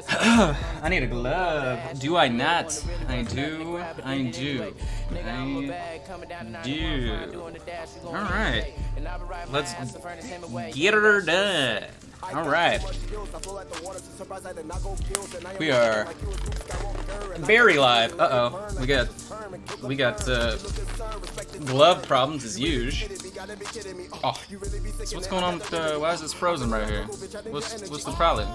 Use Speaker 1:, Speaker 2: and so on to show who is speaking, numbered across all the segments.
Speaker 1: I need a glove. Do I not? I do. I do. I do. Alright. Let's get her done. Alright. We are very live. Uh-oh. We got glove problems as usual. Oh. So what's going on with why is this frozen right here? What's the problem?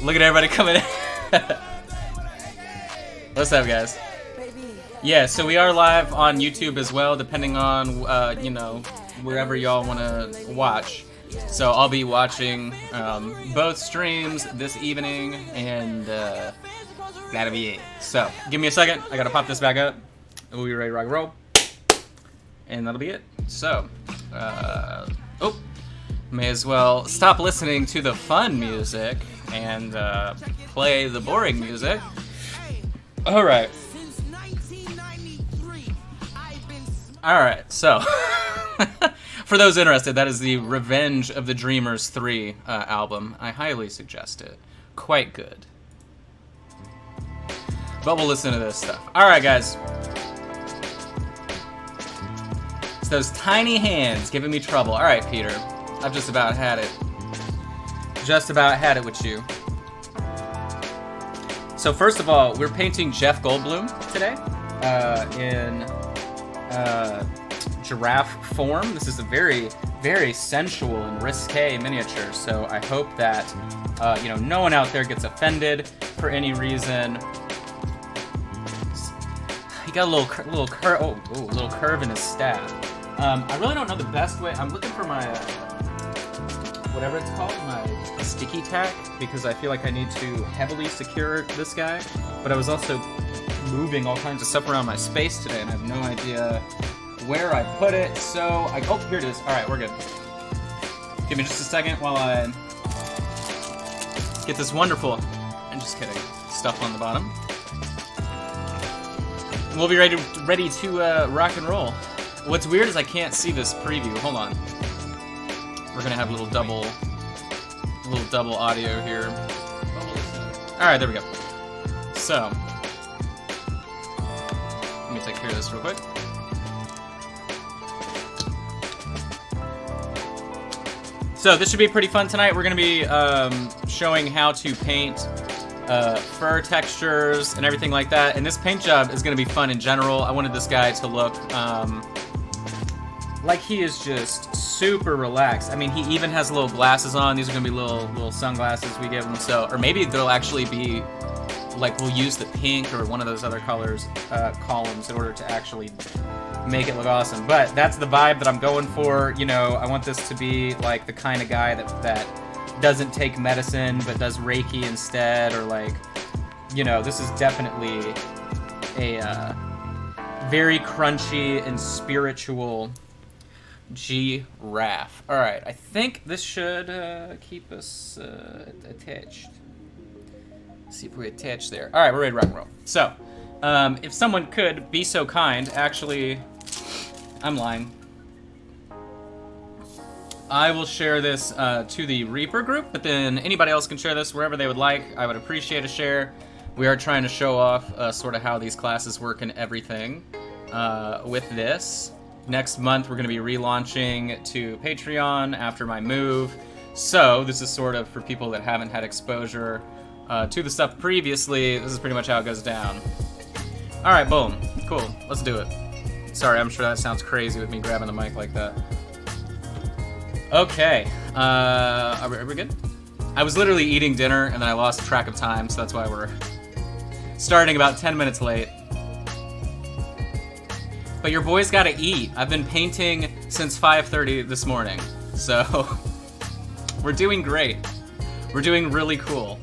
Speaker 1: Look at everybody coming in. What's up, guys? Yeah, so we are live on YouTube as well, depending on, you know, wherever y'all want to watch. So I'll be watching both streams this evening, and that'll be it. So give me a second. I gotta pop this back up. We'll be ready to rock and roll. And that'll be it. So, oh, may as well stop listening to the fun music and play the boring music. All right. All right. So, for those interested, that is the Revenge of the Dreamers 3 album. I highly suggest it. Quite good. But we'll listen to this stuff. All right, guys. It's those tiny hands giving me trouble. All right, Peter. I've just about had it. Just about had it with you. So first of all, we're painting Jeff Goldblum today in giraffe form. This is a very, very sensual and risque miniature. So I hope that you know, no one out there gets offended for any reason. He got a little curve. Oh, a little curve in his staff. I really don't know the best way. I'm looking for my, whatever it's called, my sticky tack, because I feel like I need to heavily secure this guy. But I was also moving all kinds of stuff around my space today, and I have no idea where I put it. So, oh, here it is. All right, we're good. Give me just a second while I get this wonderful, I'm just kidding, stuff on the bottom. We'll be ready to rock and roll. What's weird is I can't see this preview. Hold on. We're gonna have a little double audio here. All right, there we go. So, let me take care of this real quick. So this should be pretty fun tonight. We're gonna be showing how to paint fur textures and everything like that. And this paint job is gonna be fun in general. I wanted this guy to look like he is just super relaxed. I mean, he even has little glasses on. These are gonna be little sunglasses we give him. So, or maybe they'll actually be like, we'll use the pink or one of those other colors columns in order to actually make it look awesome. But that's the vibe that I'm going for. You know, I want this to be like the kind of guy that doesn't take medicine but does Reiki instead, or like, you know, this is definitely a very crunchy and spiritual giraffe. All right, I think this should keep us attached. Let's see if we attach there. All right, we're ready to rock and roll. So, if someone could be so kind, actually, I'm lying. I will share this to the Reaper group, but then anybody else can share this wherever they would like. I would appreciate a share. We are trying to show off sort of how these classes work and everything with this. Next month, we're going to be relaunching to Patreon after my move. So this is sort of for people that haven't had exposure to the stuff previously. This is pretty much how it goes down. All right, boom. Cool. Let's do it. Sorry, I'm sure that sounds crazy with me grabbing the mic like that. Okay. Are we good? I was literally eating dinner, and then I lost track of time, so that's why we're starting about 10 minutes late. But your boy's gotta eat. I've been painting since 5:30 this morning, so we're doing great. We're doing really cool.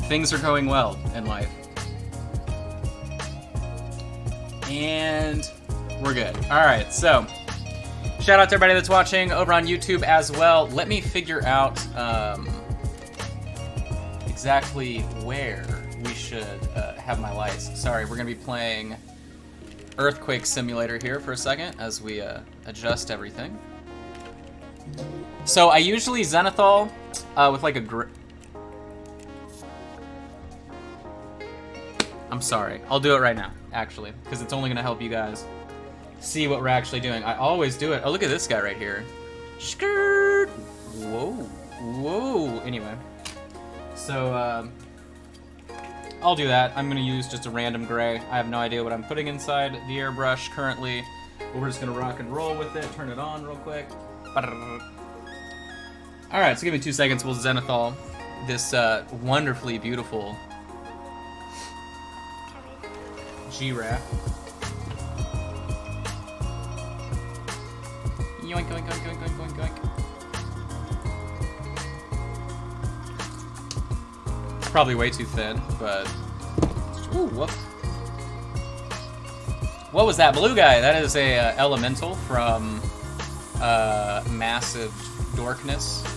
Speaker 1: Things are going well in life. And we're good. All right, so shout out to everybody that's watching over on YouTube as well. Let me figure out exactly where we should have my lights. Sorry, we're gonna be playing Earthquake Simulator here for a second as we adjust everything. So I usually zenithal with like a I'm sorry. I'll do it right now, actually, because it's only going to help you guys see what we're actually doing. I always do it. Oh, look at this guy right here. Skirt. Whoa. Whoa. Anyway. So, I'll do that. I'm going to use just a random gray. I have no idea what I'm putting inside the airbrush currently. But we're just going to rock and roll with it. Turn it on real quick. Alright, so give me 2 seconds. We'll zenithal this wonderfully beautiful giraffe. Yoink, yoink, yoink, yoink, yoink, yoink, yoink. It's probably way too thin, but... Ooh, whoops. What was that blue guy? That is a elemental from Massive Dorkness.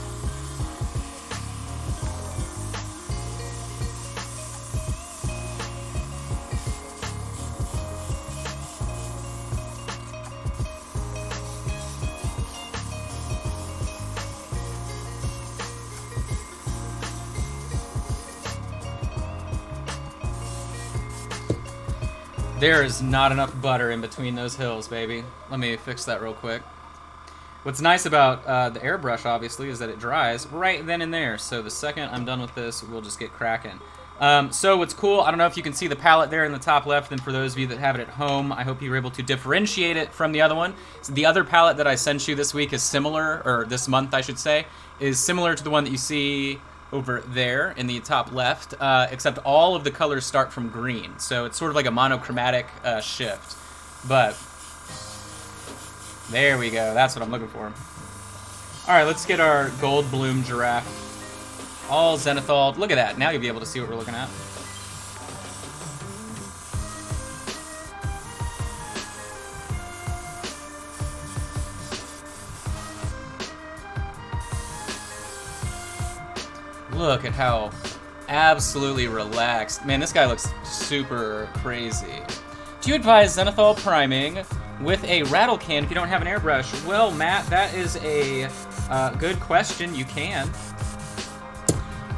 Speaker 1: There is not enough butter in between those hills, baby. Let me fix that real quick. What's nice about the airbrush, obviously, is that it dries right then and there. So the second I'm done with this, we'll just get cracking. So what's cool, I don't know if you can see the palette there in the top left, and for those of you that have it at home, I hope you were able to differentiate it from the other one. So the other palette that I sent you this week is similar, or this month I should say, is similar to the one that you see over there in the top left, except all of the colors start from green. So it's sort of like a monochromatic shift. But there we go. That's what I'm looking for. All right, let's get our gold bloom giraffe all zenithal. Look at that. Now you'll be able to see what we're looking at. Look at how absolutely relaxed. Man, this guy looks super crazy. Do you advise zenithal priming with a rattle can if you don't have an airbrush? Well, Matt, that is a good question. You can.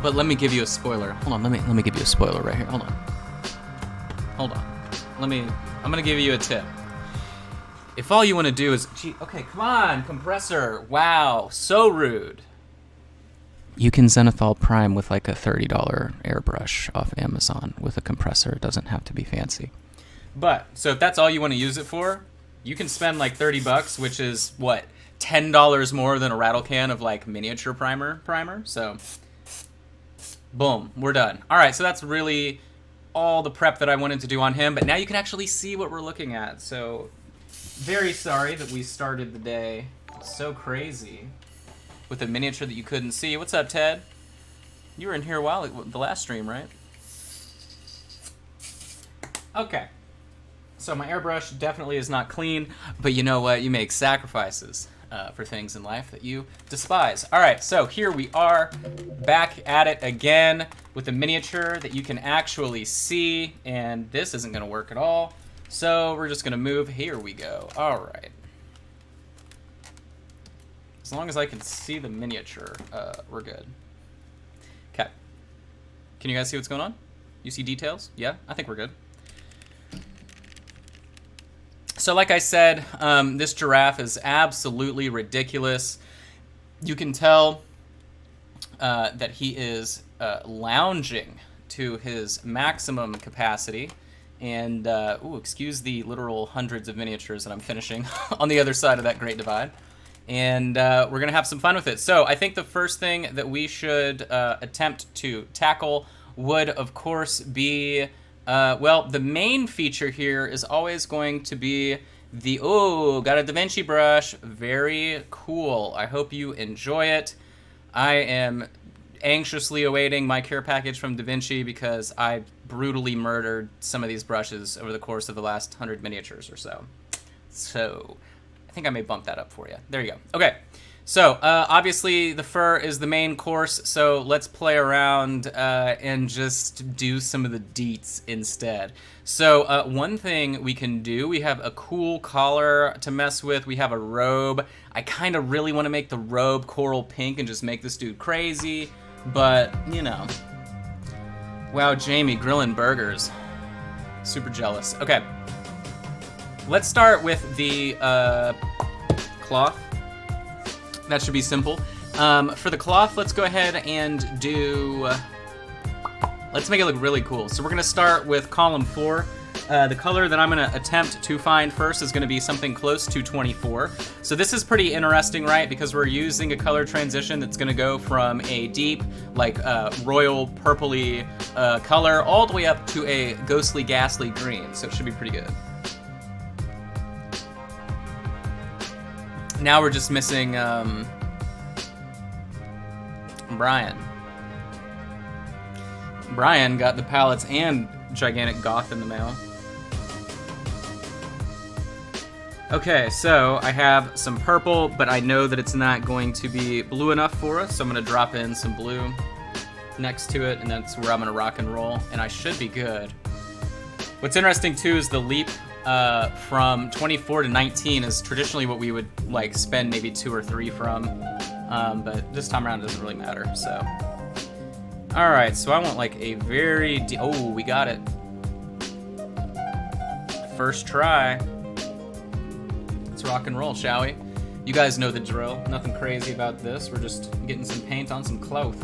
Speaker 1: But let me give you a spoiler. Hold on, let me give you a spoiler right here. Hold on. Hold on. I'm gonna give you a tip. If all you want to do is, okay, come on, compressor. Wow, so rude. You can zenithal prime with like a $30 airbrush off Amazon with a compressor. It doesn't have to be fancy. But, so if that's all you want to use it for, you can spend like 30 bucks, which is, what, $10 more than a rattle can of like miniature primer. So, boom, we're done. All right, so that's really all the prep that I wanted to do on him, but now you can actually see what we're looking at. So, very sorry that we started the day so crazy with a miniature that you couldn't see. What's up, Ted? You were in here a while, the last stream, right? Okay. So my airbrush definitely is not clean, but you know what? You make sacrifices for things in life that you despise. All right, so here we are, back at it again with a miniature that you can actually see, and this isn't gonna work at all. So we're just gonna move. Here we go. All right. As long as I can see the miniature, we're good. Okay. Can you guys see what's going on? You see details? Yeah, I think we're good. So like I said, this giraffe is absolutely ridiculous. You can tell that he is lounging to his maximum capacity. And, ooh, excuse the literal hundreds of miniatures that I'm finishing on the other side of that Great Divide. And we're going to have some fun with it. So I think the first thing that we should attempt to tackle would, of course, be, well, the main feature here is always going to be the, oh, got a DaVinci brush. Very cool. I hope you enjoy it. I am anxiously awaiting my care package from DaVinci because I brutally murdered some of these brushes over the course of the last 100 miniatures or so. So I think I may bump that up for you. There you go. Okay, So, obviously, the fur is the main course, so let's play around and just do some of the deets instead. So, one thing we can do, we have a cool collar to mess with, we have a robe. I kind of really want to make the robe coral pink and just make this dude crazy, but, you know. Wow, Jamie, grilling burgers. Super jealous. Okay. Let's start with the cloth. That should be simple. For the cloth, let's go ahead and do... let's make it look really cool. So we're going to start with column 4. The color that I'm going to attempt to find first is going to be something close to 24. So this is pretty interesting, right? Because we're using a color transition that's going to go from a deep, like royal purpley color all the way up to a ghostly, ghastly green. So it should be pretty good. Now we're just missing Brian. Brian got the palettes and gigantic goth in the mail. Okay, so I have some purple, but I know that it's not going to be blue enough for us, so I'm going to drop in some blue next to it, and that's where I'm going to rock and roll, and I should be good. What's interesting, too, is the leap from 24 to 19 is traditionally what we would like spend maybe 2 or 3 from, but this time around it doesn't really matter. So, all right, so I want like a very oh, we got it. First try. Let's rock and roll, shall we? You guys know the drill. Nothing crazy about this. We're just getting some paint on some cloth.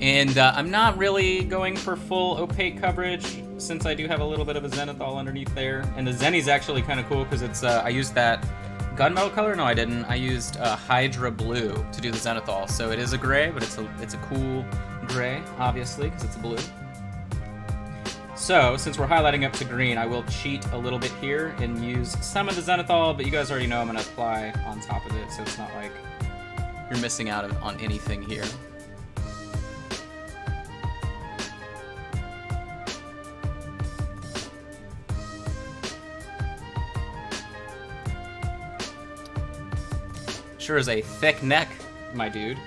Speaker 1: And I'm not really going for full opaque coverage since I do have a little bit of a zenithal underneath there. And the Zenny's actually kind of cool because it's I used that gunmetal color. No, I didn't. I used Hydra Blue to do the zenithal. So it is a gray, but it's a cool gray, obviously, because it's a blue. So since we're highlighting up to green, I will cheat a little bit here and use some of the zenithal, but you guys already know I'm going to apply on top of it, so it's not like you're missing out on anything here. Sure is a thick neck, my dude.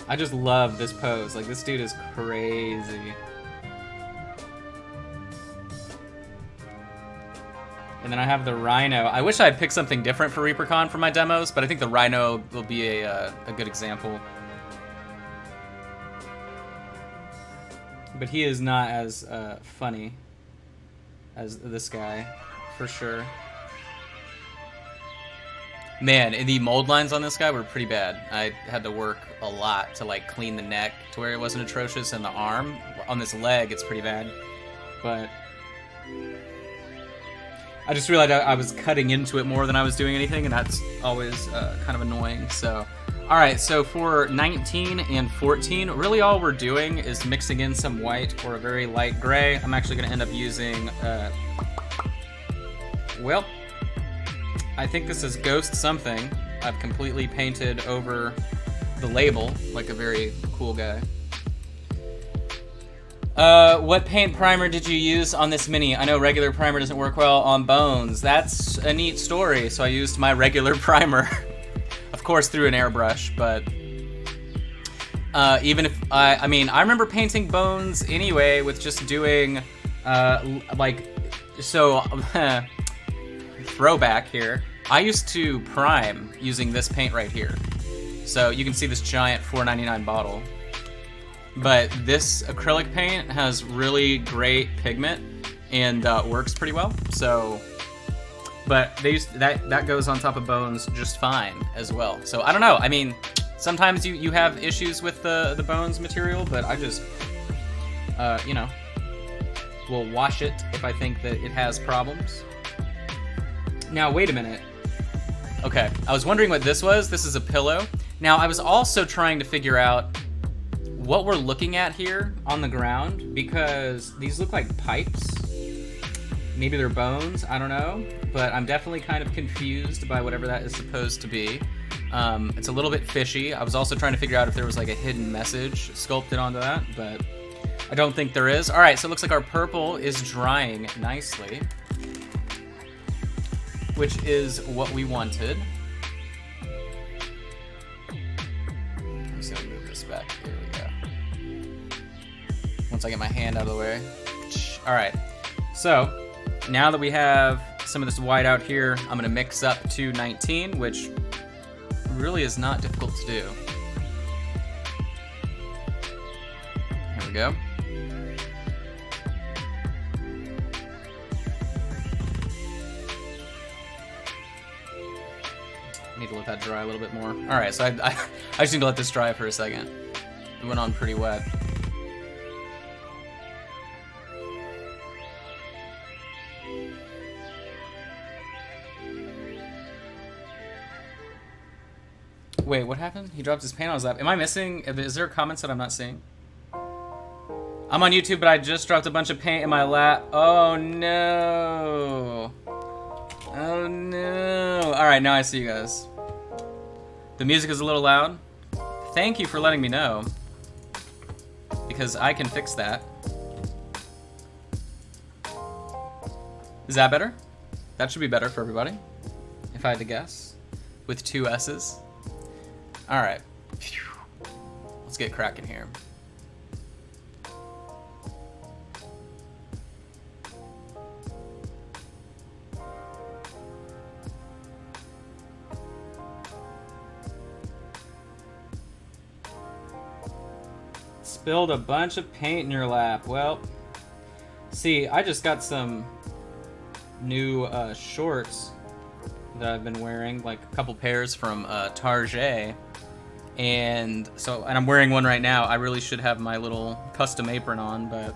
Speaker 1: I just love this pose. Like, this dude is crazy. And then I have the Rhino. I wish I'd picked something different for ReaperCon for my demos, but I think the Rhino will be a good example. But he is not as funny as this guy, for sure. Man, and the mold lines on this guy were pretty bad. I had to work a lot to like clean the neck to where it wasn't atrocious, and the arm on this leg, it's pretty bad. But I just realized I was cutting into it more than I was doing anything, and that's always kind of annoying. So, all right, so for 19 and 14, really all we're doing is mixing in some white or a very light gray. I'm actually going to end up using, well, I think this is Ghost something. I've completely painted over the label like a very cool guy. What paint primer did you use on this mini? I know regular primer doesn't work well on bones. That's a neat story. So I used my regular primer, of course through an airbrush, but even if I mean, I remember painting bones anyway with just doing, throwback here. I used to prime using this paint right here. So you can see this giant $4.99 bottle. But this acrylic paint has really great pigment and works pretty well. So, but they used that goes on top of bones just fine as well. So I don't know. I mean, sometimes you have issues with the bones material, but I just you know, will wash it if I think that it has problems. Now wait a minute. Okay, I was wondering what this was. This is a pillow. Now I was also trying to figure out what we're looking at here on the ground, because these look like pipes. Maybe they're bones, I don't know. But I'm definitely kind of confused by whatever that is supposed to be. It's a little bit fishy. I was also trying to figure out if there was like a hidden message sculpted onto that, but I don't think there is. All right, so it looks like our purple is drying nicely, which is what we wanted. I'm just gonna move this back. Here we go. Once I get my hand out of the way. All right, so now that we have some of this white out here, I'm gonna mix up to 19, which really is not difficult to do. Here we go. Need to let that dry a little bit more. All right, so I just need to let this dry for a second. It went on pretty wet. Wait, what happened? He dropped his paint on his lap. Am I missing? Is there comments that I'm not seeing? I'm on YouTube, but I just dropped a bunch of paint in my lap. Oh no. Oh no. Alright, now I see you guys. The music is a little loud. Thank you for letting me know, because I can fix that. Is that better? That should be better for everybody, if I had to guess, with 2 S's. All right, let's get cracking here. Spilled a bunch of paint in your lap. Well, see, I just got some new shorts that I've been wearing, like a couple pairs from Target. And I'm wearing one right now. I really should have my little custom apron on, but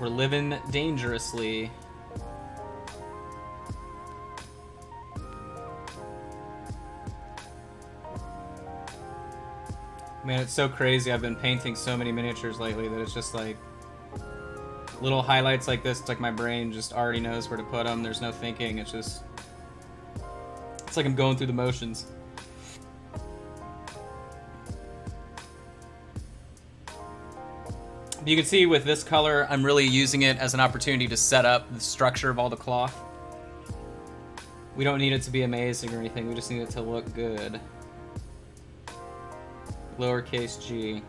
Speaker 1: we're living dangerously. Man, it's so crazy. I've been painting so many miniatures lately that it's just like little highlights like this. It's like my brain just already knows where to put them. There's no thinking. It's like I'm going through the motions. You can see with this color, I'm really using it as an opportunity to set up the structure of all the cloth. We don't need it to be amazing or anything, we just need it to look good. Lowercase g.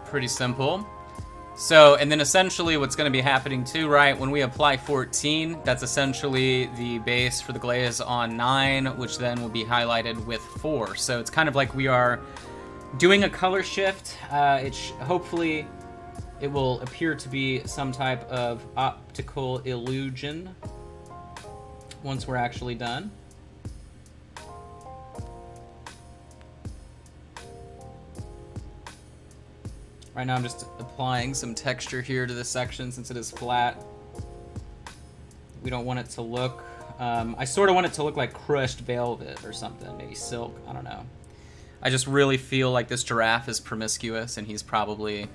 Speaker 1: Pretty simple. So, and then essentially what's going to be happening too, right, when we apply 14, that's essentially the base for the glaze on 9, which then will be highlighted with 4. So it's kind of like we are doing a color shift. Hopefully it will appear to be some type of optical illusion once we're actually done. Right now I'm just applying some texture here to this section since it is flat. We don't want it to look, I sort of want it to look like crushed velvet or something, maybe silk, I don't know. I just really feel like this giraffe is promiscuous and he's probably,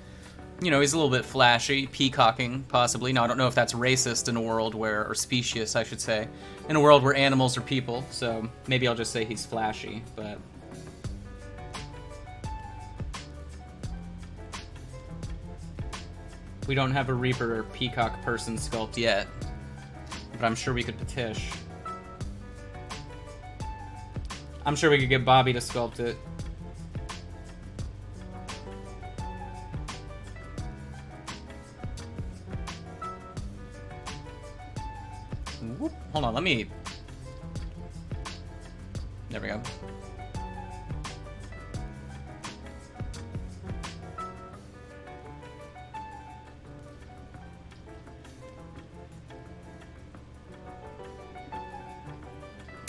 Speaker 1: you know, he's a little bit flashy, peacocking possibly. Now I don't know if that's racist in a world where, or specious I should say, in a world where animals are people, so maybe I'll just say he's flashy, but... We don't have a Reaper or Peacock person sculpt yet, but I'm sure we could petition. I'm sure we could get Bobby to sculpt it. Whoop. Hold on, let me... There we go.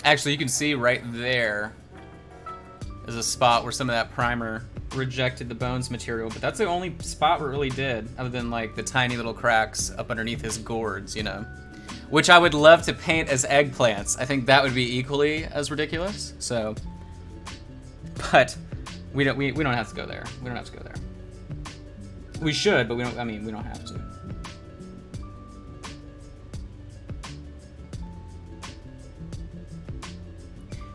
Speaker 1: Actually, you can see right there is a spot where some of that primer rejected the bones material, but that's the only spot where it really did, other than like the tiny little cracks up underneath his gourds, you know. Which I would love to paint as eggplants. I think that would be equally as ridiculous. So, but we don't have to go there. We don't have to go there. We should, but we don't. I mean, we don't have to.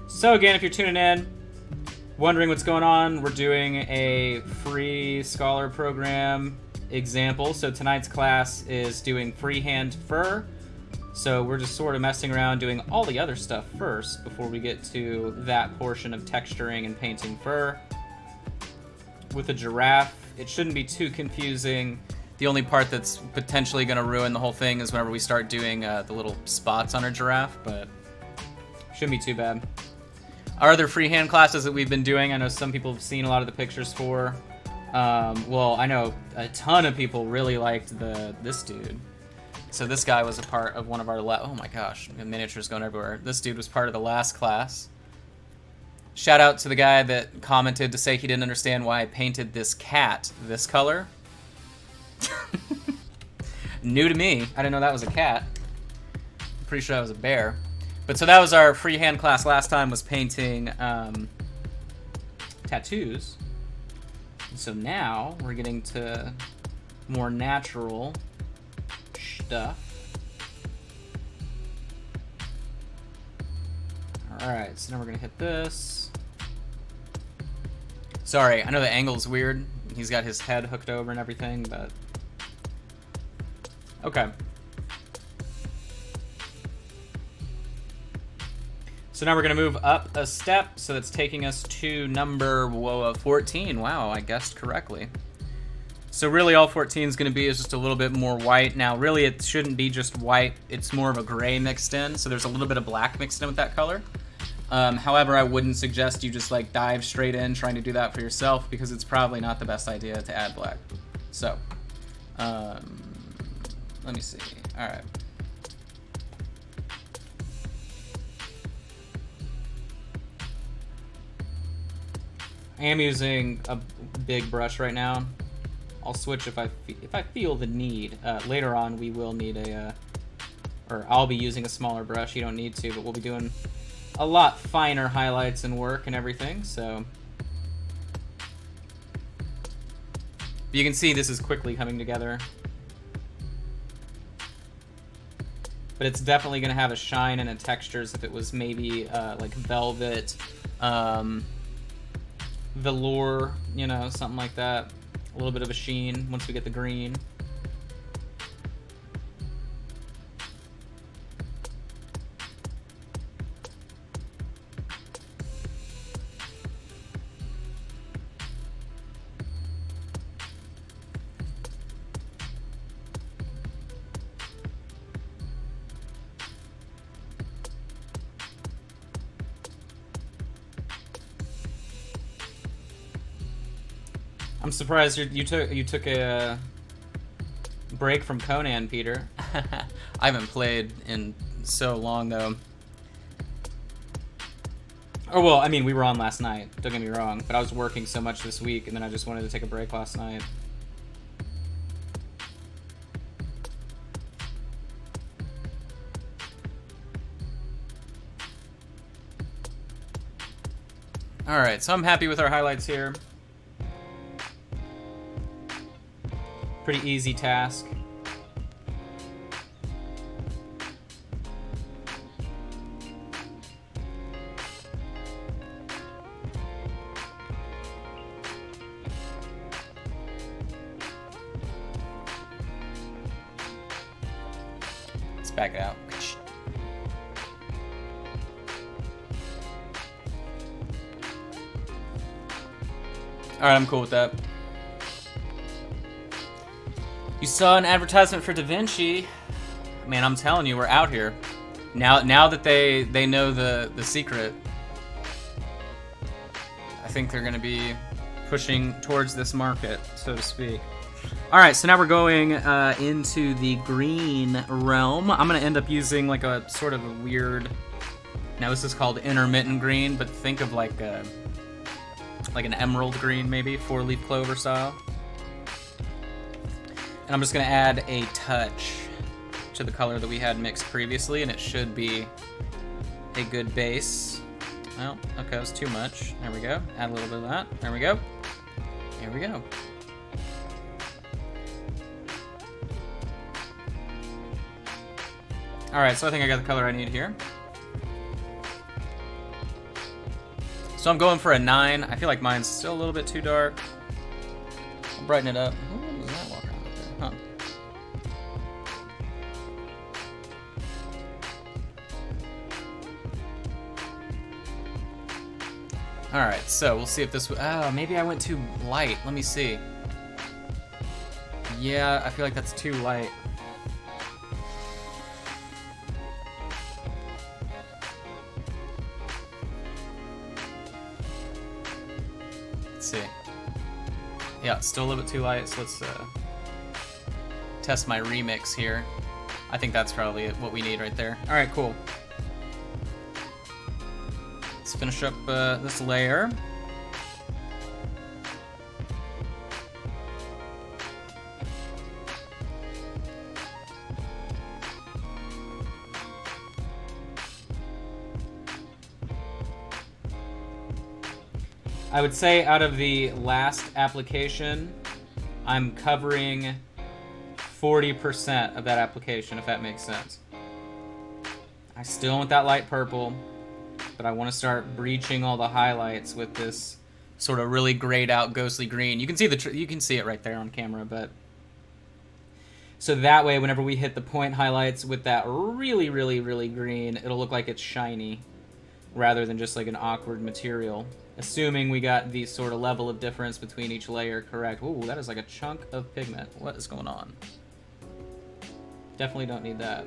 Speaker 1: So again, if you're tuning in, wondering what's going on, we're doing a free Scholar program example. So tonight's class is doing freehand fur. So we're just sort of messing around doing all the other stuff first before we get to that portion of texturing and painting fur. With a giraffe, it shouldn't be too confusing. The only part that's potentially going to ruin the whole thing is whenever we start doing the little spots on a giraffe, but shouldn't be too bad. Our other freehand classes that we've been doing, I know some people have seen a lot of the pictures for. Well, I know a ton of people really liked this dude. So this guy was a part of one of our oh my gosh, miniatures going everywhere. This dude was part of the last class. Shout out to the guy that commented to say he didn't understand why I painted this cat this color. New to me. I didn't know that was a cat. I'm pretty sure that was a bear. But so that was our freehand class last time, was painting tattoos. And so now we're getting to more natural stuff. Alright, so now we're gonna hit this. Sorry, I know the angle's weird. He's got his head hooked over and everything, but okay. So now we're gonna move up a step, so that's taking us to number 14. Wow, I guessed correctly. So really all 14 is going to be is just a little bit more white. Now really it shouldn't be just white, it's more of a gray mixed in, so there's a little bit of black mixed in with that color. However, I wouldn't suggest you just like dive straight in trying to do that for yourself, because it's probably not the best idea to add black. So, let me see. Alright. I am using a big brush right now. I'll switch if I feel the need. Later on, we will need or I'll be using a smaller brush. You don't need to, but we'll be doing a lot finer highlights and work and everything. So you can see this is quickly coming together, but it's definitely going to have a shine and a texture as if it was maybe like velvet, velour, you know, something like that. A little bit of a sheen once we get the green. I'm surprised you took a break from Conan, Peter. I haven't played in so long though. Oh well, I mean we were on last night. Don't get me wrong, but I was working so much this week, and then I just wanted to take a break last night. All right, so I'm happy with our highlights here. Pretty easy task. Let's back it out. All right, I'm cool with that. You saw an advertisement for Da Vinci. Man, I'm telling you, we're out here. Now that they know the secret, I think they're gonna be pushing towards this market, so to speak. All right, so now we're going into the green realm. I'm gonna end up using like a sort of a weird. Now this is called intermittent green, but think of like an emerald green, maybe 4-leaf clover style. And I'm just gonna add a touch to the color that we had mixed previously, and it should be a good base. Well, okay, that was too much. There we go. Add a little bit of that. There we go. Here we go. Alright, so I think I got the color I need here. So I'm going for a 9. I feel like mine's still a little bit too dark. I'll brighten it up. Who was that walking around there? Huh. Alright, so we'll see if this... Oh, maybe I went too light. Let me see. Yeah, I feel like that's too light. Let's see. Yeah, still a little bit too light, so let's test my remix here. I think that's probably what we need right there. Alright, cool. Let's finish up this layer. I would say out of the last application, I'm covering 40% of that application, if that makes sense. I still want that light purple, but I want to start breaching all the highlights with this sort of really grayed out ghostly green. You can see you can see it right there on camera, but so that way whenever we hit the point highlights with that really, really, really green, it'll look like it's shiny rather than just like an awkward material. Assuming we got the sort of level of difference between each layer correct. Ooh, that is like a chunk of pigment. What is going on? Definitely don't need that.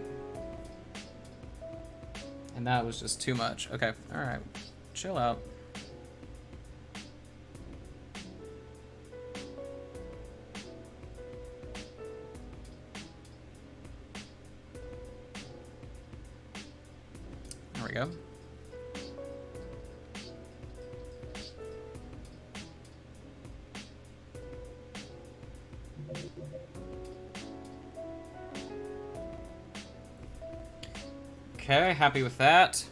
Speaker 1: And that was just too much. Okay, alright. Chill out. There we go. Okay, happy with that.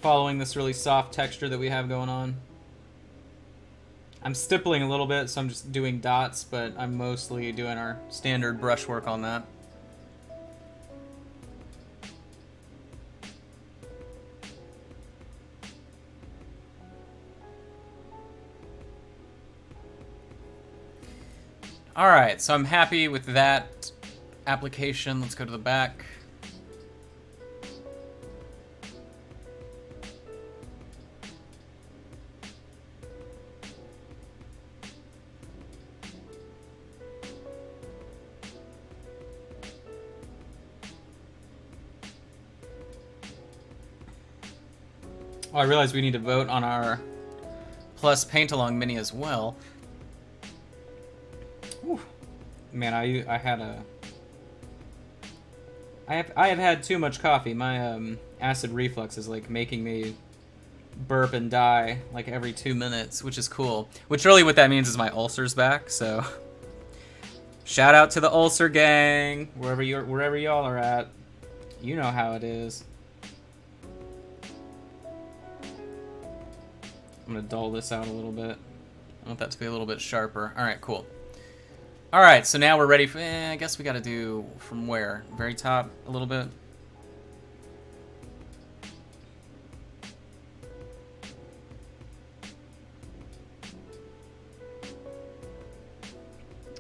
Speaker 1: Following this really soft texture that we have going on. I'm stippling a little bit, so I'm just doing dots, but I'm mostly doing our standard brushwork on that. Alright, so I'm happy with that application. Let's go to the back. Oh, I realized we need to vote on our Plus Paint Along Mini as well. Whew. Man, I have had too much coffee. My acid reflux is like making me burp and die like every 2 minutes, which is cool. Which really what that means is my ulcer's back. So shout out to the ulcer gang, wherever y'all are at. You know how it is. I'm gonna dull this out a little bit. I want that to be a little bit sharper. All right, cool. All right, so now we're ready for, I guess we gotta do from where? Very top a little bit.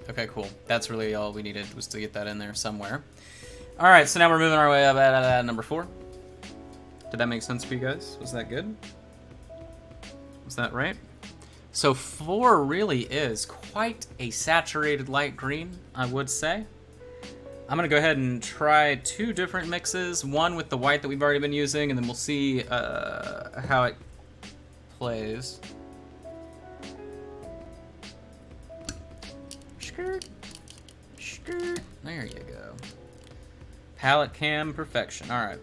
Speaker 1: Okay, cool. That's really all we needed, was to get that in there somewhere. All right, so now we're moving our way up at number 4. Did that make sense for you guys? Was that good? Was that right? So 4 really is quite a saturated light green, I would say. I'm gonna go ahead and try 2 different mixes. One with the white that we've already been using, and then we'll see how it plays. Skirt, skirt. There you go. Palette cam perfection. All right.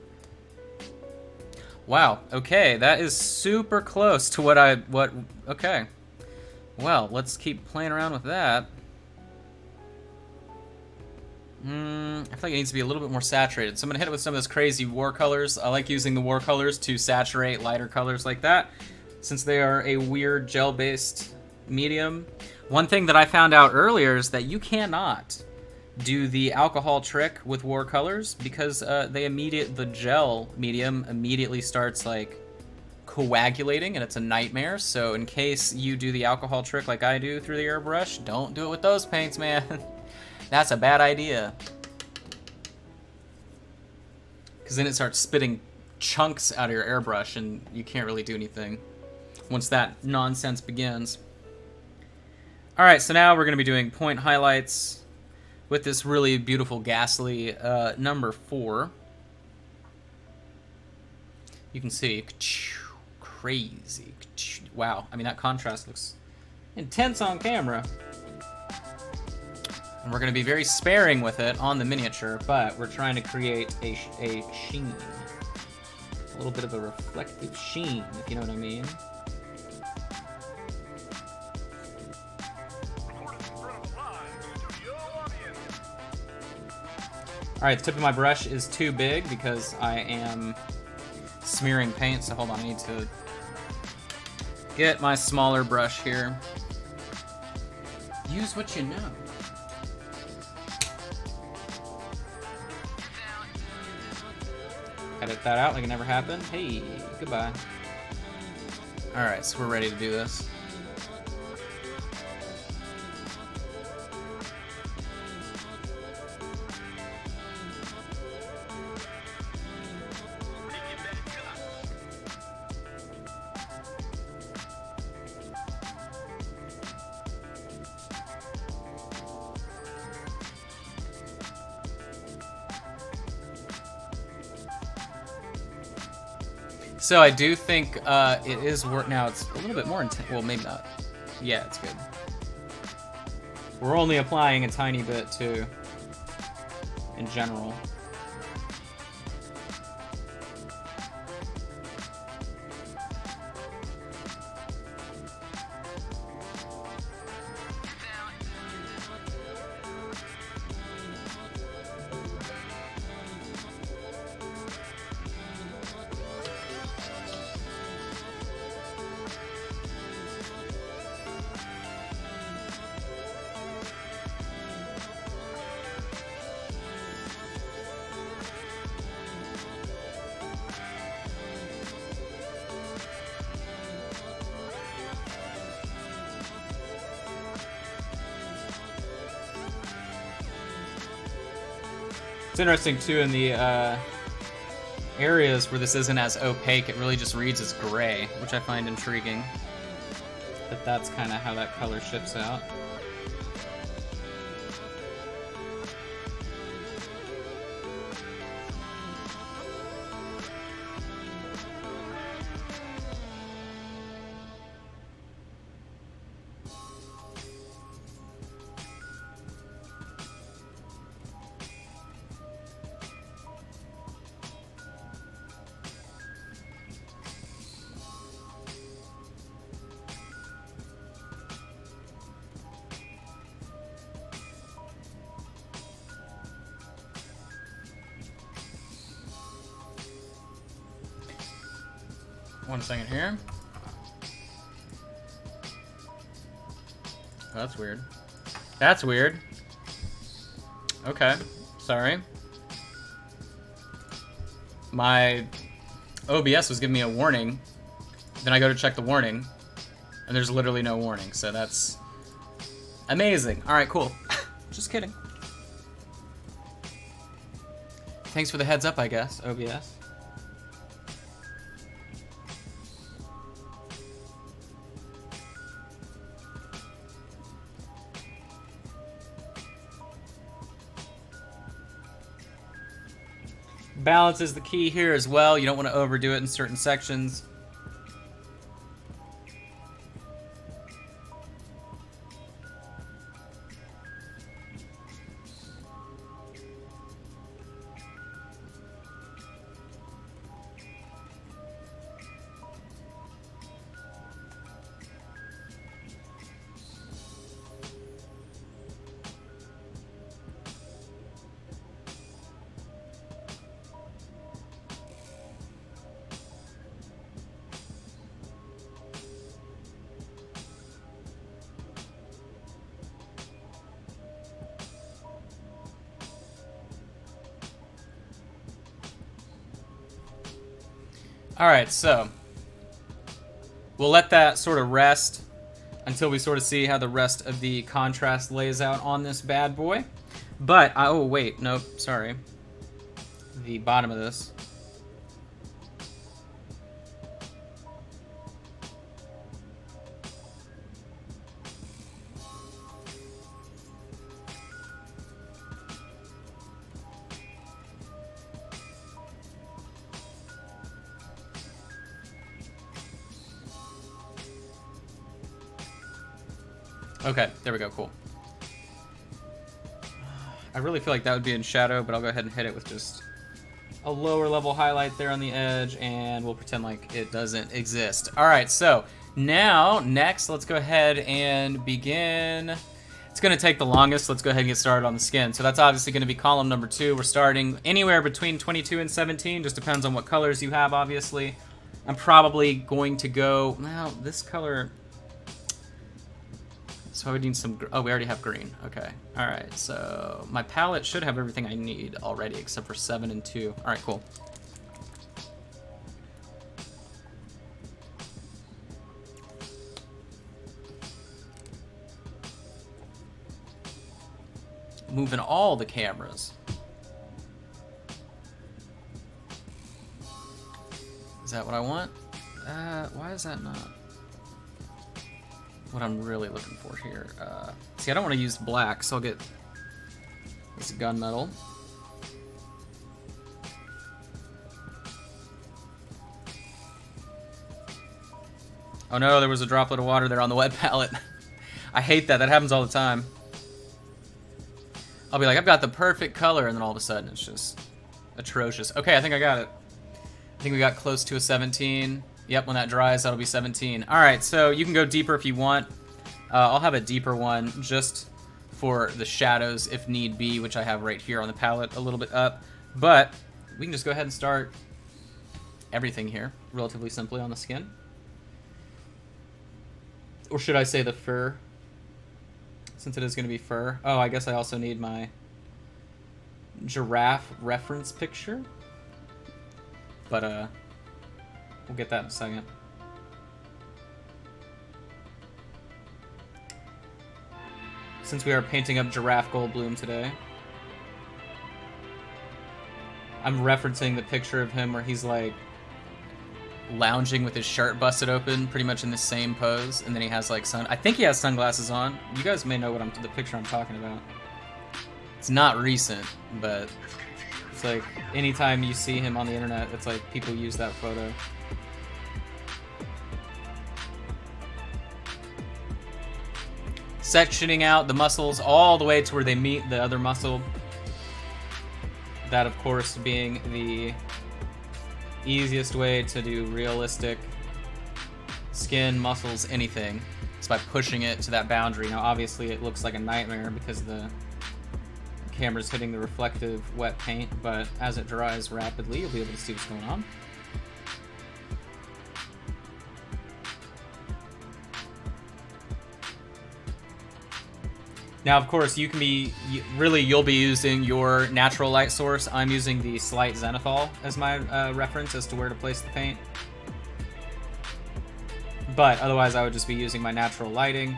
Speaker 1: Wow. Okay, that is super close to what Okay. Well, let's keep playing around with that. I feel like it needs to be a little bit more saturated. So I'm gonna hit it with some of those crazy war colors. I like using the war colors to saturate lighter colors like that, since they are a weird gel-based medium. One thing that I found out earlier is that you cannot do the alcohol trick with war colors because the gel medium immediately starts like coagulating and it's a nightmare. So in case you do the alcohol trick like I do through the airbrush, don't do it with those paints, man. That's a bad idea. Because then it starts spitting chunks out of your airbrush and you can't really do anything once that nonsense begins. Alright, so now we're going to be doing point highlights with this really beautiful Ghastly number 4. You can see, crazy. Wow, I mean that contrast looks intense on camera. And we're going to be very sparing with it on the miniature, but we're trying to create a sheen. A little bit of a reflective sheen, if you know what I mean. Alright, the tip of my brush is too big because I am smearing paint, so hold on, I need to get my smaller brush here. Use what you know. Edit that out like it never happened. Hey, goodbye. Alright, so we're ready to do this. So I do think it is work now. It's a little bit more intense. Well, maybe not. Yeah, it's good. We're only applying a tiny bit too, in general. It's interesting too in the areas where this isn't as opaque, it really just reads as gray, which I find intriguing. But that's kind of how that color shifts out. One second here. Oh, that's weird. That's weird. Okay, sorry. My OBS was giving me a warning. Then I go to check the warning, and there's literally no warning, so that's amazing. Alright, cool. Just kidding. Thanks for the heads up, I guess, OBS. Balance is the key here as well. You don't want to overdo it in certain sections. Alright, so we'll let that sort of rest until we sort of see how the rest of the contrast lays out on this bad boy. But, oh wait, nope, sorry. The bottom of this. Okay, there we go, cool. I really feel like that would be in shadow, but I'll go ahead and hit it with just a lower level highlight there on the edge, and we'll pretend like it doesn't exist. All right, so now, next, let's go ahead and begin. It's gonna take the longest. Let's go ahead and get started on the skin. So that's obviously gonna be column number 2. We're starting anywhere between 22 and 17, just depends on what colors you have, obviously. I'm probably going to go, well, this color, so I would need some, oh, we already have green. Okay, all right, so my palette should have everything I need already except for 7 and 2. All right, cool. Moving all the cameras. Is that what I want? Why is that not what I'm really looking for here? See, I don't want to use black, so I'll get this gunmetal. Oh no, there was a droplet of water there on the wet palette. I hate that. That happens all the time. I'll be like, I've got the perfect color, and then all of a sudden it's just atrocious. Okay, I think I got it. I think we got close to a 17. Yep, when that dries, that'll be 17. All right, so you can go deeper if you want. I'll have a deeper one just for the shadows if need be, which I have right here on the palette a little bit up. But we can just go ahead and start everything here relatively simply on the skin. Or should I say the fur? Since it is going to be fur. Oh, I guess I also need my giraffe reference picture. But, we'll get that in a second. Since we are painting up Giraffe Goldblum today, I'm referencing the picture of him where he's like lounging with his shirt busted open, pretty much in the same pose, and then he has like I think he has sunglasses on. You guys may know what the picture I'm talking about. It's not recent, but it's like anytime you see him on the internet, it's like people use that photo. Sectioning out the muscles all the way to where they meet the other muscle. That, of course, being the easiest way to do realistic skin, muscles, anything. It's by pushing it to that boundary. Now, obviously, it looks like a nightmare because the camera's hitting the reflective wet paint, but as it dries rapidly, you'll be able to see what's going on. Now, of course, you can be, you'll be using your natural light source. I'm using the Slight Zenithal as my reference as to where to place the paint. But otherwise, I would just be using my natural lighting.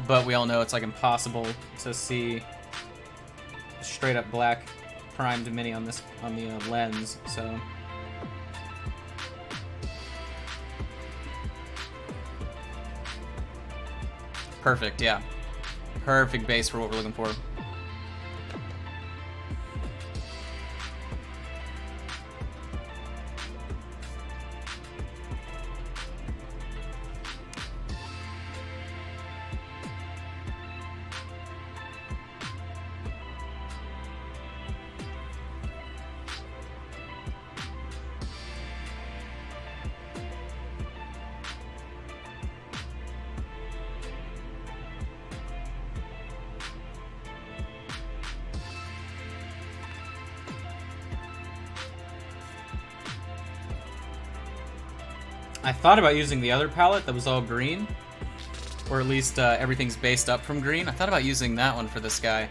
Speaker 1: But we all know it's like impossible to see straight up black primed mini on this, on the lens, so. Perfect, yeah. Perfect base for what we're looking for. I thought about using the other palette that was all green, or at least everything's based up from green. I thought about using that one for this guy,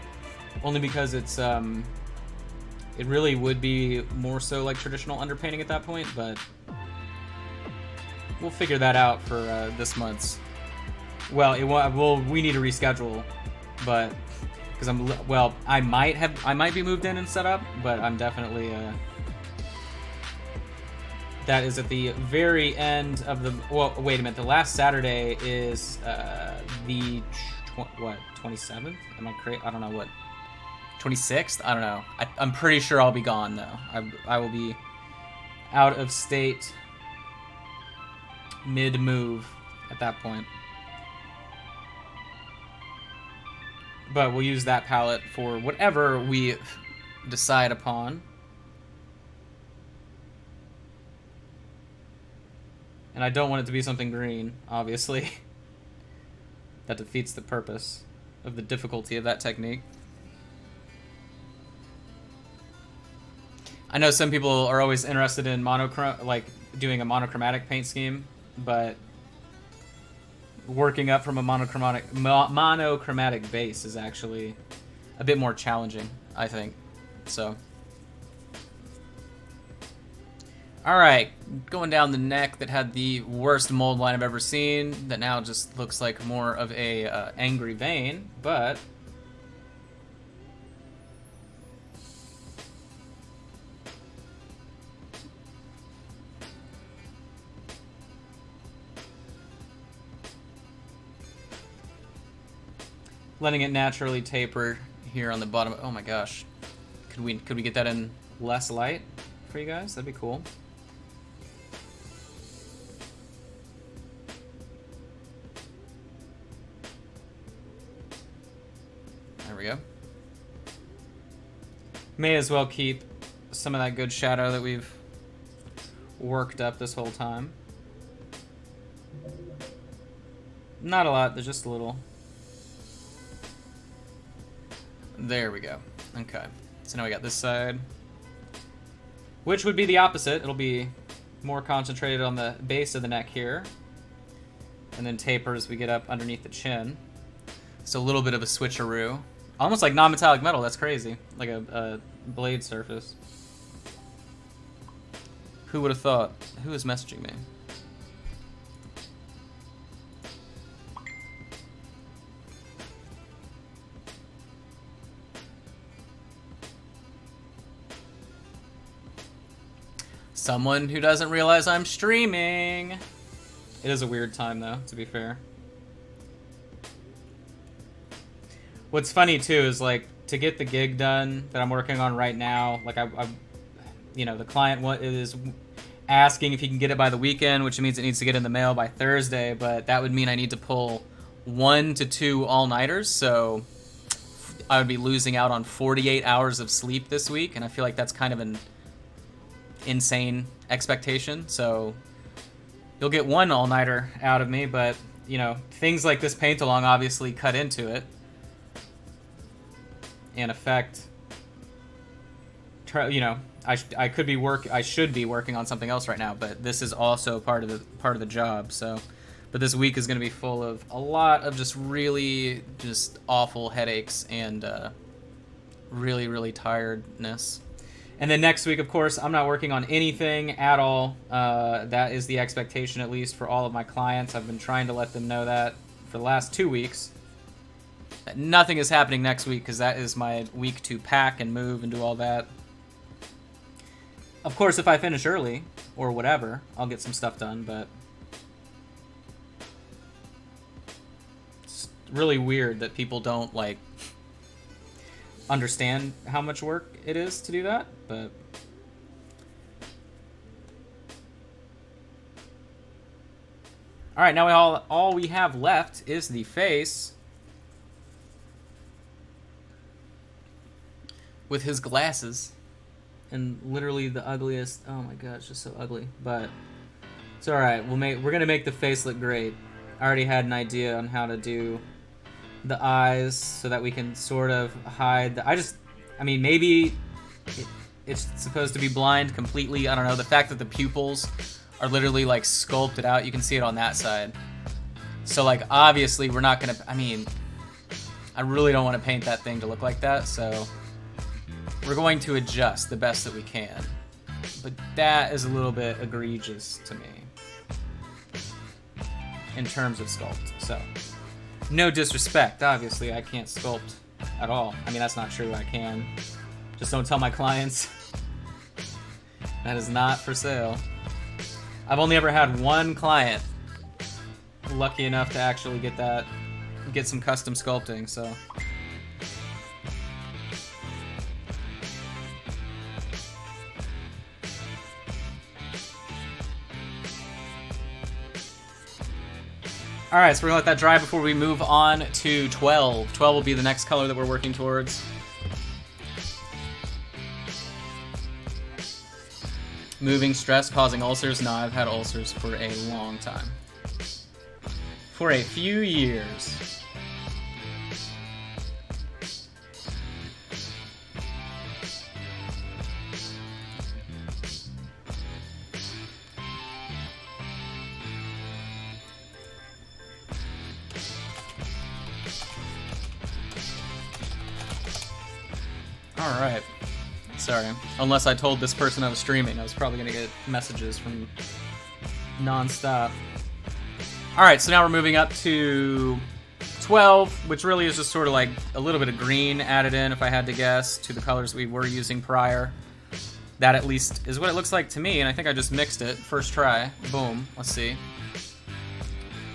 Speaker 1: only because it's it really would be more so like traditional underpainting at that point, but we'll figure that out for this month's. Well, we need to reschedule, but because I might be moved in and set up, but I'm definitely that is at the very end of the. Well, wait a minute. The last Saturday is the 27th? Am I crazy? I don't know what. 26th? I don't know. I'm pretty sure I'll be gone though. I will be out of state mid-move at that point. But we'll use that palette for whatever we decide upon. And I don't want it to be something green, obviously. That defeats the purpose of the difficulty of that technique. I know some people are always interested in doing a monochromatic paint scheme, but working up from a monochromatic base is actually a bit more challenging, I think. So, all right, going down the neck that had the worst mold line I've ever seen. That now just looks like more of a angry vein, but. Letting it naturally taper here on the bottom. Oh my gosh, could we get that in less light for you guys? That'd be cool. There we go. May as well keep some of that good shadow that we've worked up this whole time. Not a lot, there's just a little. There we go. Okay. So now we got this side, which would be the opposite. It'll be more concentrated on the base of the neck here, and then taper as we get up underneath the chin. So a little bit of a switcheroo. Almost like non-metallic metal. That's crazy. Like a blade surface. Who would have thought? Who is messaging me? Someone who doesn't realize I'm streaming. It is a weird time, though, to be fair. What's funny, too, is, like, to get the gig done that I'm working on right now, like, the client is asking if he can get it by the weekend, which means it needs to get in the mail by Thursday, but that would mean I need to pull 1 to 2 all-nighters, so I would be losing out on 48 hours of sleep this week, and I feel like that's kind of an insane expectation. So you'll get 1 all-nighter out of me, but things like this paint along obviously cut into it and affect. I should be working on something else right now, but this is also part of the job. So, but this week is going to be full of a lot of just awful headaches and really tiredness. And then next week, of course, I'm not working on anything at all. That is the expectation, at least, for all of my clients. I've been trying to let them know that for the last 2 weeks. That nothing is happening next week, because that is my week to pack and move and do all that. Of course, if I finish early, or whatever, I'll get some stuff done, but it's really weird that people don't, understand how much work it is to do that, but all right, now all we have left is the face with his glasses and literally the ugliest. Oh my god, it's just so ugly, but it's all right. We're gonna make the face look great. I already had an idea on how to do the eyes so that we can sort of hide maybe it's supposed to be blind completely. I don't know. The fact that the pupils are literally like sculpted out. You can see it on that side. So like obviously we're not gonna, I mean, I really don't want to paint that thing to look like that, so we're going to adjust the best that we can. But that is a little bit egregious to me in terms of sculpt. So no disrespect, obviously I can't sculpt at all. I mean, that's not true, I can. Just don't tell my clients. That is not for sale. I've only ever had one client lucky enough to actually get some custom sculpting, so. All right, so we're gonna let that dry before we move on to 12. 12 will be the next color that we're working towards. Moving stress causing ulcers? No, I've had ulcers for a long time. For a few years. All right. Sorry. Unless I told this person I was streaming, I was probably going to get messages from non-stop. Alright, so now we're moving up to 12, which really is just sort of like a little bit of green added in, if I had to guess, to the colors we were using prior. That at least is what it looks like to me, and I think I just mixed it. First try. Boom. Let's see.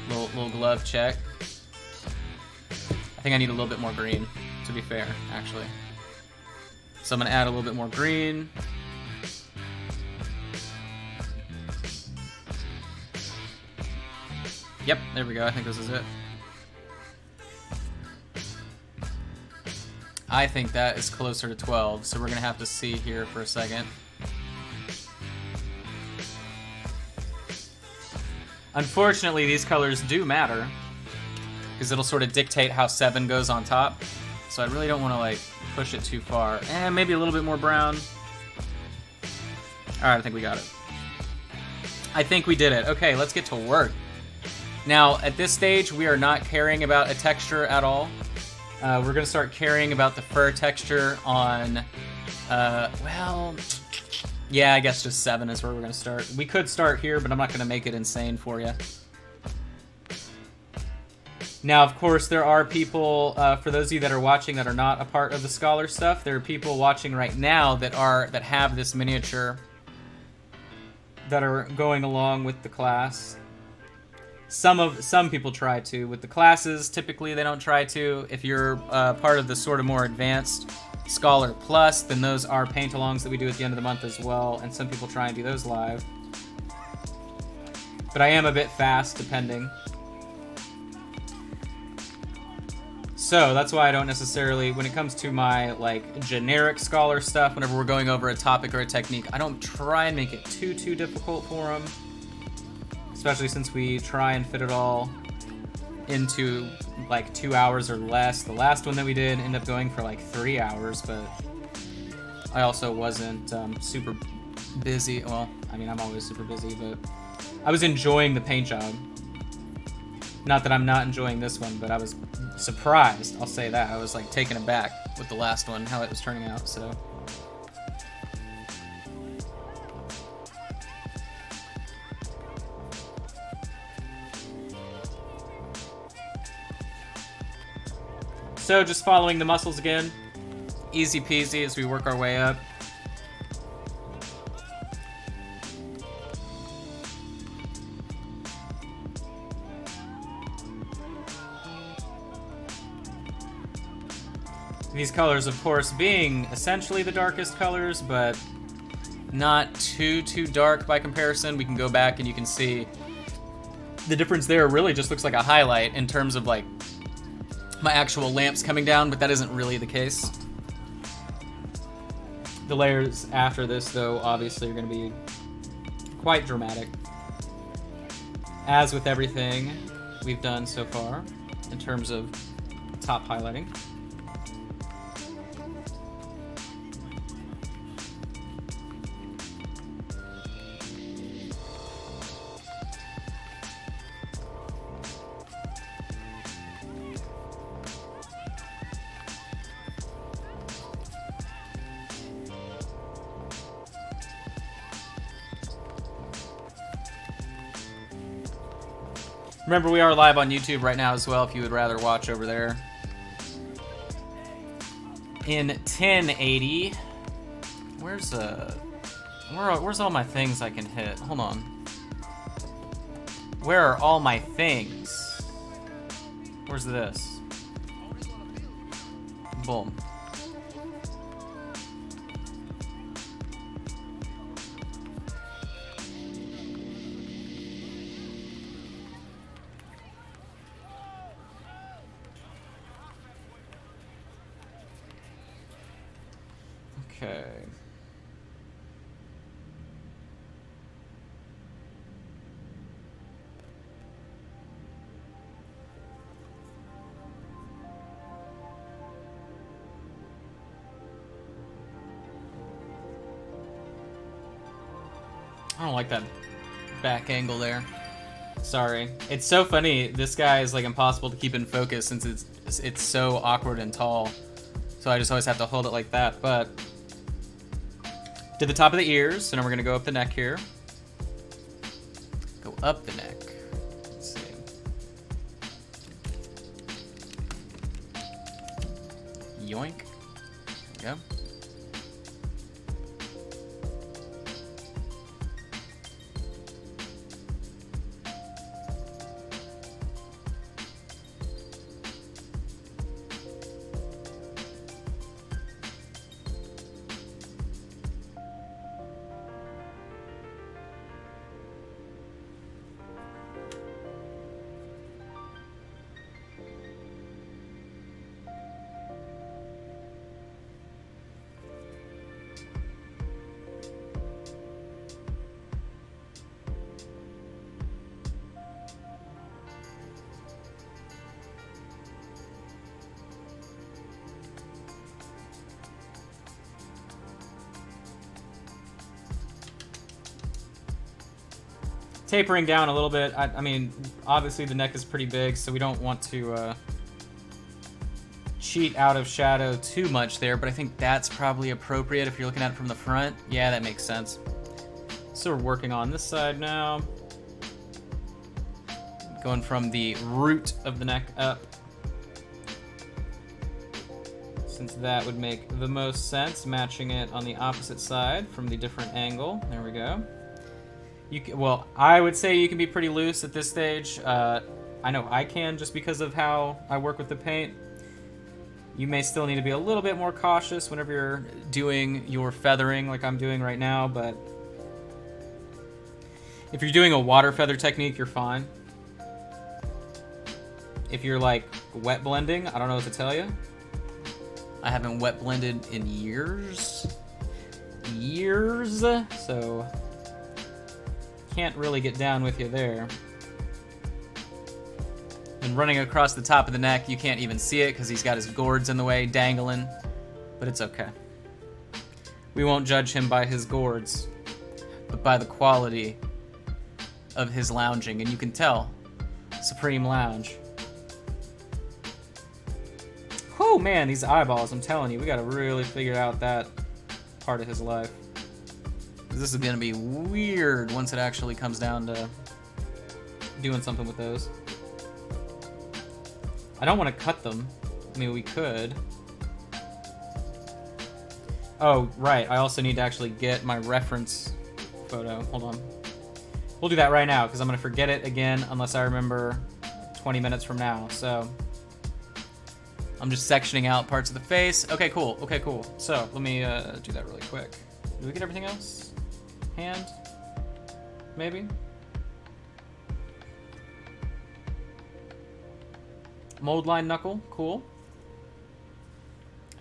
Speaker 1: Little glove check. I think I need a little bit more green, to be fair, actually. So I'm going to add a little bit more green. Yep, there we go. I think this is it. I think that is closer to 12, so we're going to have to see here for a second. Unfortunately, these colors do matter, because it'll sort of dictate how 7 goes on top. So I really don't want to like push it too far. And maybe a little bit more brown. Alright, I think we got it. I think we did it. Okay, let's get to work. Now, at this stage, we are not caring about a texture at all. We're going to start caring about the fur texture on, well, yeah, I guess just 7 is where we're going to start. We could start here, but I'm not going to make it insane for you. Now, of course, there are people, for those of you that are watching that are not a part of the Scholar stuff, there are people watching right now that have this miniature that are going along with the class. Some people try to. With the classes, typically they don't try to. If you're part of the sort of more advanced Scholar Plus, then those are paint-alongs that we do at the end of the month as well, and some people try and do those live. But I am a bit fast, depending. So that's why I don't necessarily, when it comes to my like generic Scholar stuff, whenever we're going over a topic or a technique, I don't try and make it too difficult for them. Especially since we try and fit it all into like 2 hours or less. The last one that we did ended up going for like 3 hours, but I also wasn't super busy. Well, I mean, I'm always super busy, but I was enjoying the paint job. Not that I'm not enjoying this one, but I was surprised, I'll say that. I was like taken aback with the last one, how it was turning out, so. So just following the muscles again, easy peasy as we work our way up. These colors, of course, being essentially the darkest colors, but not too dark by comparison. We can go back and you can see the difference there really just looks like a highlight in terms of like my actual lamps coming down, but that isn't really the case. The layers after this, though, obviously are going to be quite dramatic. As with everything we've done so far in terms of top highlighting. Remember, we are live on YouTube right now as well if you would rather watch over there. In 1080. Where's all my things I can hit? Hold on. Where are all my things? Where's this? Boom. Okay. I don't like that back angle there. Sorry. It's so funny. This guy is like impossible to keep in focus since it's so awkward and tall. So I just always have to hold it like that. But did the top of the ears, so now we're gonna go up the neck here. Go up the neck. Let's see. Yoink. There we go. Tapering down a little bit. I mean, obviously the neck is pretty big, so we don't want to cheat out of shadow too much there, but I think that's probably appropriate if you're looking at it from the front. Yeah, that makes sense. So we're working on this side now. Going from the root of the neck up. Since that would make the most sense, matching it on the opposite side from the different angle. There we go. Well, I would say you can be pretty loose at this stage. I know I can just because of how I work with the paint. You may still need to be a little bit more cautious whenever you're doing your feathering like I'm doing right now, but if you're doing a water feather technique, you're fine. If you're like wet blending, I don't know what to tell you. I haven't wet blended in years, so can't really get down with you there. And running across the top of the neck, you can't even see it because he's got his gourds in the way, dangling, but it's okay. We won't judge him by his gourds, but by the quality of his lounging, and you can tell, supreme lounge. Oh man, these eyeballs, I'm telling you, we gotta really figure out that part of his life. This is gonna be weird once it actually comes down to doing something with those. I don't want to cut them. I mean, we could. Oh, right. I also need to actually get my reference photo. Hold on. We'll do that right now because I'm gonna forget it again unless I remember 20 minutes from now. So I'm just sectioning out parts of the face. Okay, cool. Okay, cool. So let me do that really quick. Did we get everything else? Hand? Maybe? Mold line knuckle, cool.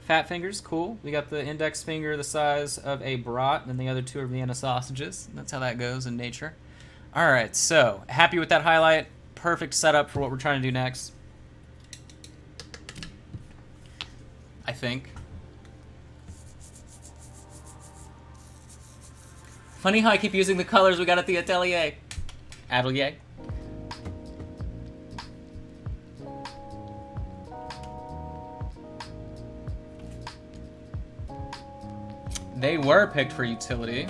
Speaker 1: Fat fingers, cool. We got the index finger the size of a brat, and then the other two are Vienna sausages. That's how that goes in nature. Alright, so happy with that highlight. Perfect setup for what we're trying to do next. I think. Funny how I keep using the colors we got at the atelier. Atelier. They were picked for utility.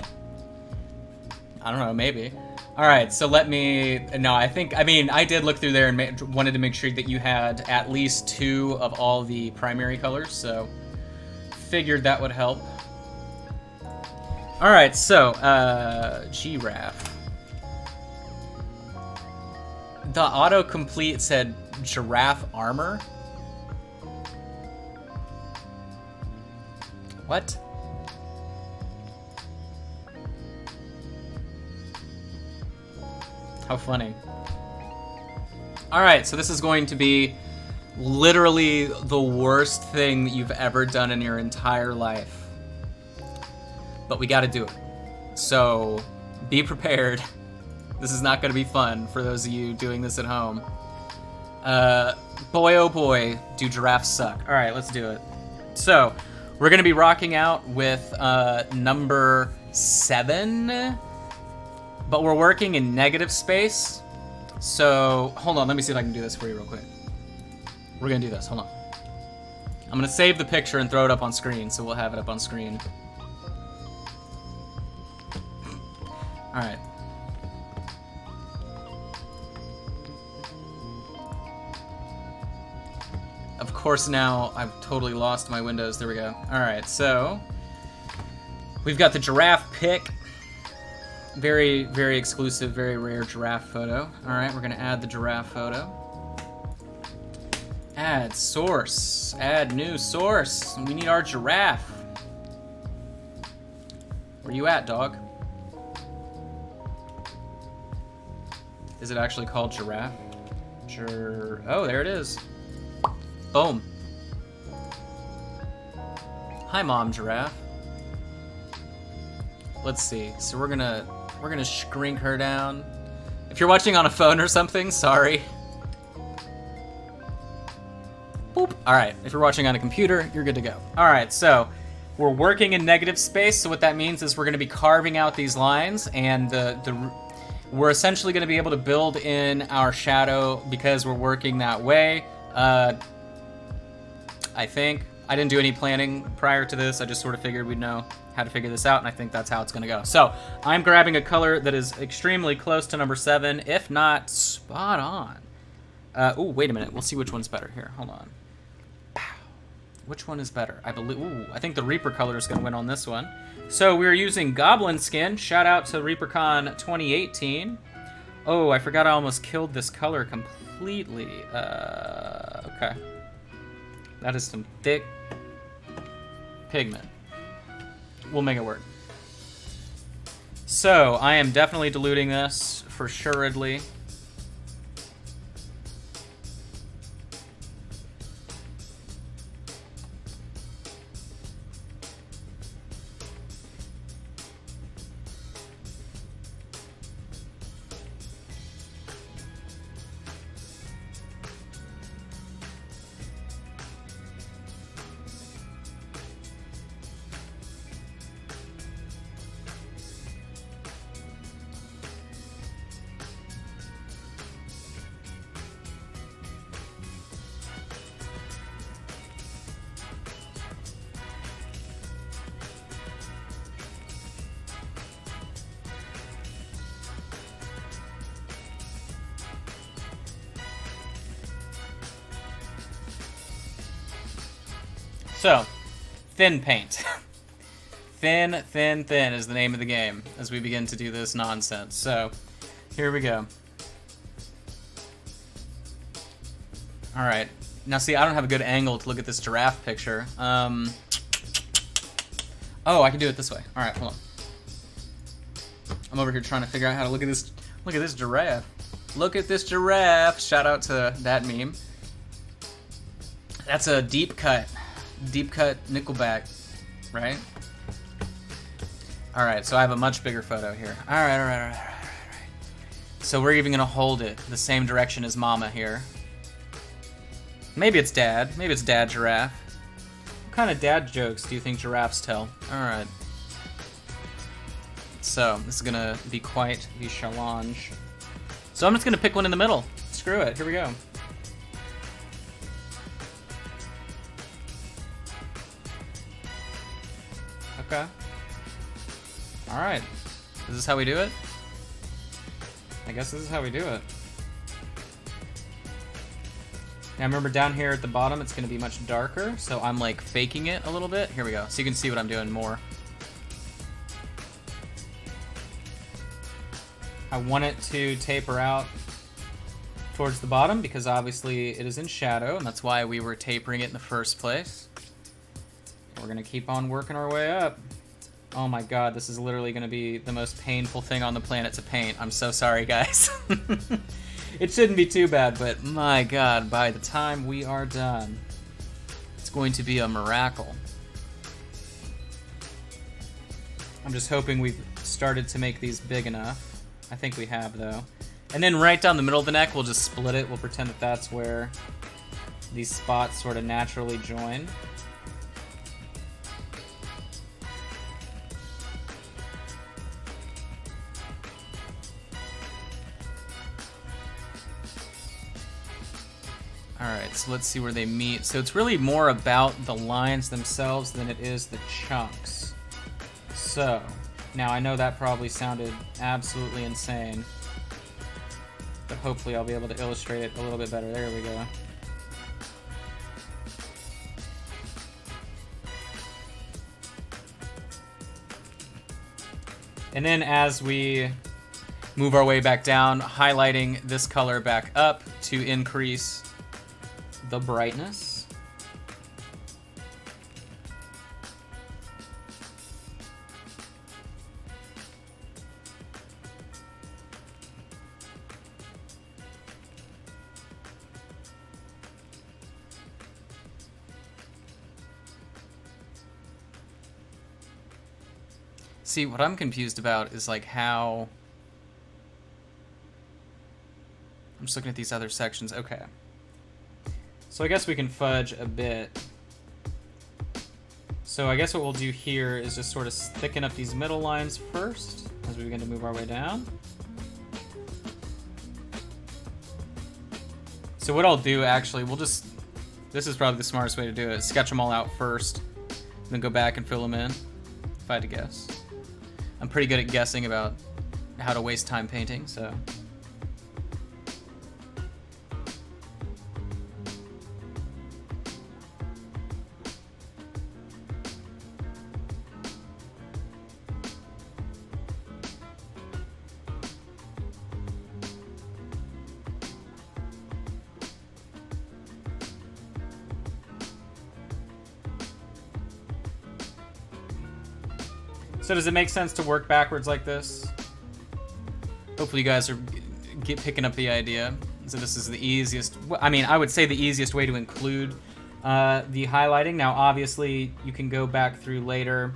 Speaker 1: I don't know, maybe. All right, so let me. No, I mean, I did look through there and wanted to make sure that you had at least 2 of all the primary colors, so figured that would help. All right, so giraffe. The autocomplete said giraffe armor. What? How funny. Alright, so this is going to be literally the worst thing that you've ever done in your entire life. But we gotta do it. So, be prepared. This is not gonna be fun for those of you doing this at home. Boy oh boy, do giraffes suck. Alright, let's do it. So, we're gonna be rocking out with number 7. But we're working in negative space. So, hold on, let me see if I can do this for you real quick. We're gonna do this, hold on. I'm gonna save the picture and throw it up on screen, so we'll have it up on screen. Alright. Of course now, I've totally lost my windows, there we go. Alright, so, we've got the giraffe pic. Very, very exclusive, very rare giraffe photo. All right, we're gonna add the giraffe photo. Add source, add new source. We need our giraffe. Where you at, dog? Is it actually called giraffe? Oh, there it is. Boom. Hi, Mom Giraffe. Let's see, so we're gonna shrink her down. If you're watching on a phone or something, sorry. Boop. All right, if you're watching on a computer, you're good to go. All right, so we're working in negative space, so what that means is we're gonna be carving out these lines, and we're essentially gonna be able to build in our shadow because we're working that way. I think. I didn't do any planning prior to this, I just sort of figured we'd know how to figure this out, and I think that's how it's gonna go. So, I'm grabbing a color that is extremely close to number 7, if not spot on. Ooh, wait a minute, we'll see which one's better. Here, hold on. Which one is better? I think the Reaper color is gonna win on this one. So, we're using Goblin Skin. Shout out to ReaperCon 2018. Oh, I forgot I almost killed this color completely. Okay. That is some thick pigment. We'll make it work. So, I am definitely diluting this, for assuredly. So, thin paint. Thin is the name of the game as we begin to do this nonsense. So, here we go. Alright. Now see, I don't have a good angle to look at this giraffe picture. Oh, I can do it this way. Alright, hold on. I'm over here trying to figure out how to look at this giraffe. Look at this giraffe. Shout out to that meme. That's a deep cut Nickelback, right? All right, so I have a much bigger photo here. All right. So we're even gonna hold it the same direction as Mama here. Maybe it's Dad. Maybe it's Dad Giraffe. What kind of dad jokes do you think giraffes tell? All right. So this is gonna be quite the challenge. So I'm just gonna pick one in the middle. Screw it. Here we go. Okay. Alright. Is this how we do it? I guess this is how we do it. Now remember down here at the bottom, it's going to be much darker, so I'm like faking it a little bit. Here we go. So you can see what I'm doing more. I want it to taper out towards the bottom because obviously it is in shadow, and that's why we were tapering it in the first place. We're going to keep on working our way up. Oh my god, this is literally going to be the most painful thing on the planet to paint. I'm so sorry, guys. It shouldn't be too bad, but my god, by the time we are done, it's going to be a miracle. I'm just hoping we've started to make these big enough. I think we have, though. And then right down the middle of the neck, we'll just split it. We'll pretend that that's where these spots sort of naturally join. Alright, so let's see where they meet. So it's really more about the lines themselves than it is the chunks. So, now I know that probably sounded absolutely insane, but hopefully I'll be able to illustrate it a little bit better. There we go. And then as we move our way back down, highlighting this color back up to increase the brightness. See, what I'm confused about is like how... I'm just looking at these other sections. Okay. So I guess we can fudge a bit. So I guess what we'll do here is just sort of thicken up these middle lines first as we begin to move our way down. So what I'll do actually, we'll just, this is probably the smartest way to do it, sketch them all out first, then go back and fill them in, if I had to guess. I'm pretty good at guessing about how to waste time painting, so. So does it make sense to work backwards like this? Hopefully you guys are picking up the idea. So this is the easiest, I mean, I would say the easiest way to include the highlighting. Now, obviously, you can go back through later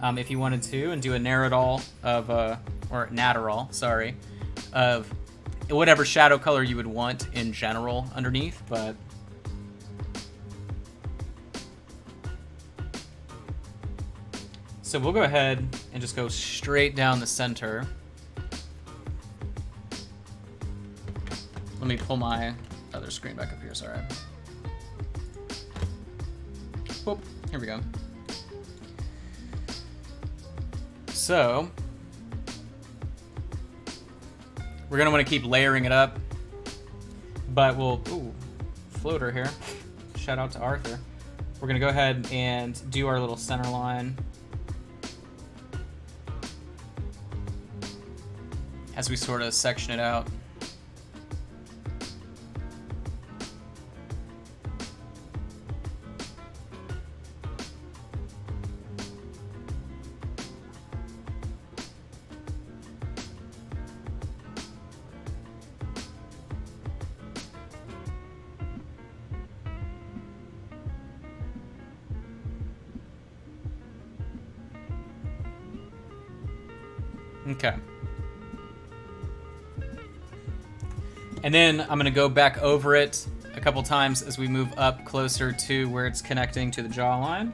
Speaker 1: if you wanted to and do a Naradol of, or Natarol, sorry, of whatever shadow color you would want in general underneath, but so we'll go ahead and just go straight down the center. Let me pull my other screen back up here, sorry. Whoop, here we go. So, we're gonna wanna keep layering it up, but we'll, ooh, floater here. Shout out to Arthur. We're gonna go ahead and do our little center line as we sort of section it out. Okay. And then I'm going to go back over it a couple times as we move up closer to where it's connecting to the jawline.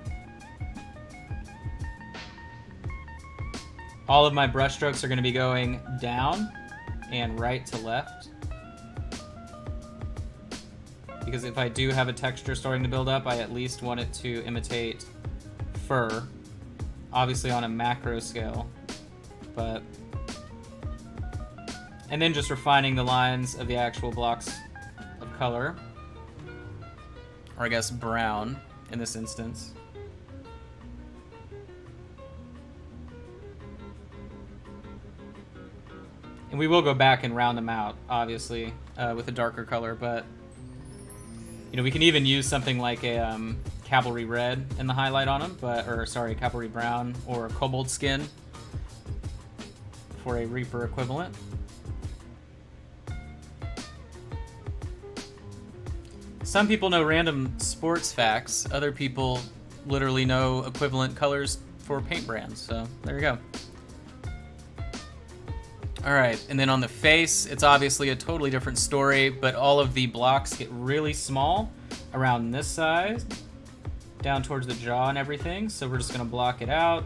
Speaker 1: All of my brush strokes are going to be going down and right to left. Because if I do have a texture starting to build up, I at least want it to imitate fur. Obviously on a macro scale, but And then just refining the lines of the actual blocks of color. Or I guess brown in this instance. And we will go back and round them out, obviously, with a darker color, but you know, we can even use something like a cavalry red in the highlight on them, or sorry, cavalry brown or cobalt skin for a Reaper equivalent. Some people know random sports facts. Other people literally know equivalent colors for paint brands. So there you go. All right, and then on the face, it's obviously a totally different story, but all of the blocks get really small around this side, down towards the jaw and everything. So we're just gonna block it out.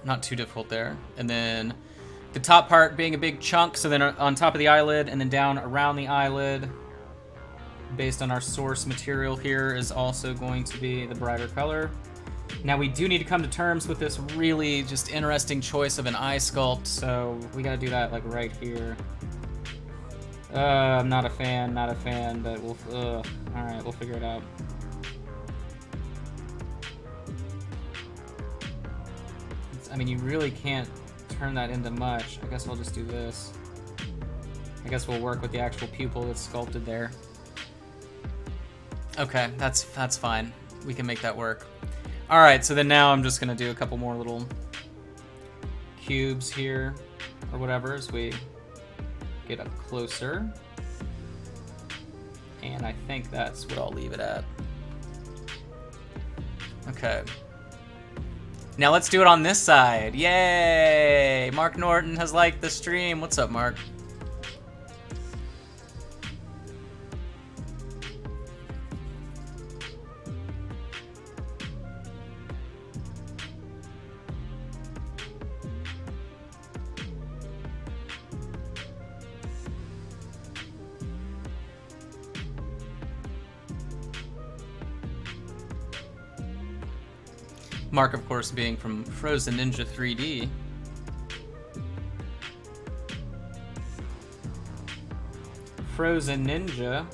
Speaker 1: Not too difficult there. And then the top part being a big chunk, so then on top of the eyelid and then down around the eyelid, based on our source material here, is also going to be the brighter color. Now we do need to come to terms with this really just interesting choice of an eye sculpt, so we gotta do that like right here. I'm not a fan, but we'll, alright, we'll figure it out. I mean, you really can't turn that into much. I guess I'll just do this. I guess we'll work with the actual pupil that's sculpted there. Okay, that's fine. We can make that work. All right, so then now I'm just gonna do a couple more little cubes here, or whatever, as we get up closer. And I think that's what I'll leave it at. Okay. Now let's do it on this side. Yay! Mark Norton has liked the stream. What's up, Mark? Mark, of course, being from Frozen Ninja 3D. Frozen Ninja.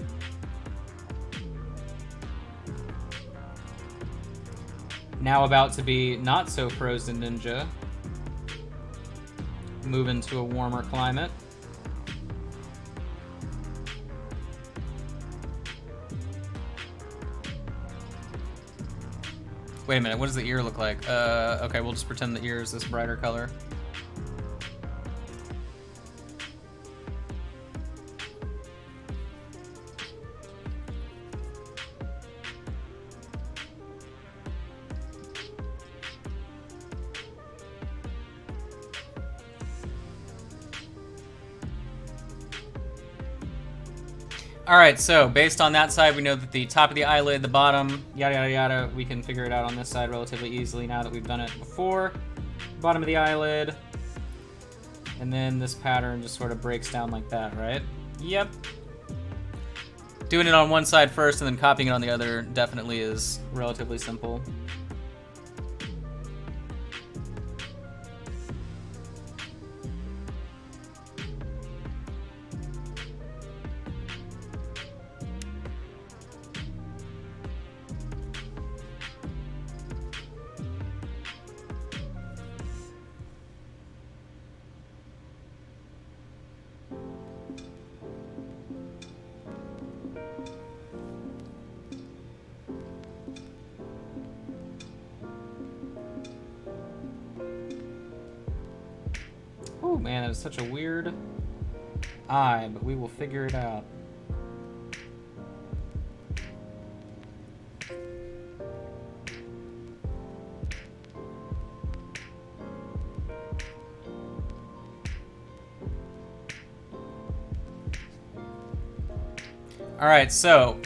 Speaker 1: Now about to be not so Frozen Ninja. Moving to a warmer climate. Wait a minute, what does the ear look like? Okay, we'll just pretend the ear is this brighter color. Alright, so based on that side, we know that the top of the eyelid, the bottom, yada yada yada, we can figure it out on this side relatively easily now that we've done it before. Bottom of the eyelid, and then this pattern just sort of breaks down like that, right? Yep. Doing it on one side first and then copying it on the other definitely is relatively simple. Oh man, that is such a weird eye, but we will figure it out. Alright, so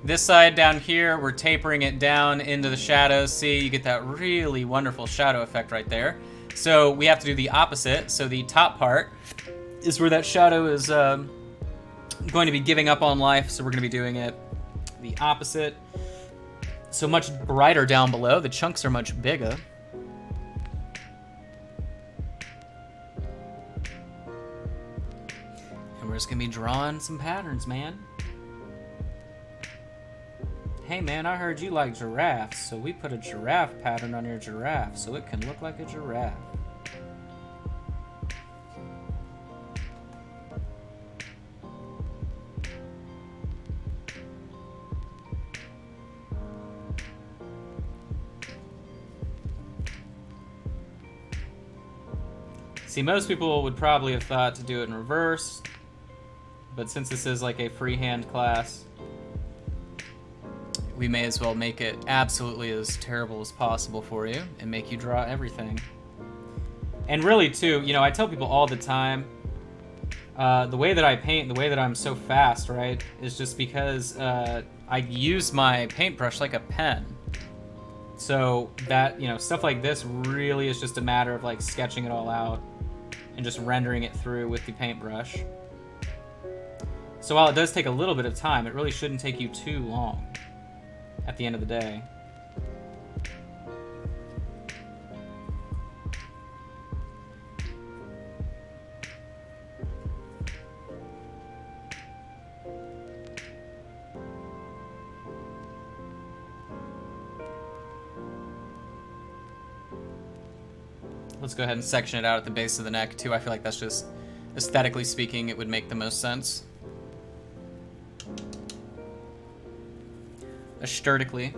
Speaker 1: this side down here, we're tapering it down into the shadows. See, you get that really wonderful shadow effect right there. So we have to do the opposite. So the top part is where that shadow is going to be giving up on life. So we're going to be doing it the opposite. So much brighter down below. The chunks are much bigger. And we're just going to be drawing some patterns, man. Hey man, I heard you like giraffes, so we put a giraffe pattern on your giraffe so it can look like a giraffe. See, most people would probably have thought to do it in reverse, but since this is like a freehand class, we may as well make it absolutely as terrible as possible for you and make you draw everything. And really, too, you know, I tell people all the time, the way that I paint, the way that I'm so fast, right, is just because I use my paintbrush like a pen. So that, you know, stuff like this really is just a matter of like sketching it all out and just rendering it through with the paintbrush. So while it does take a little bit of time, it really shouldn't take you too long at the end of the day. Let's go ahead and section it out at the base of the neck too. I feel like that's just, aesthetically speaking, it would make the most sense. Aesthetically.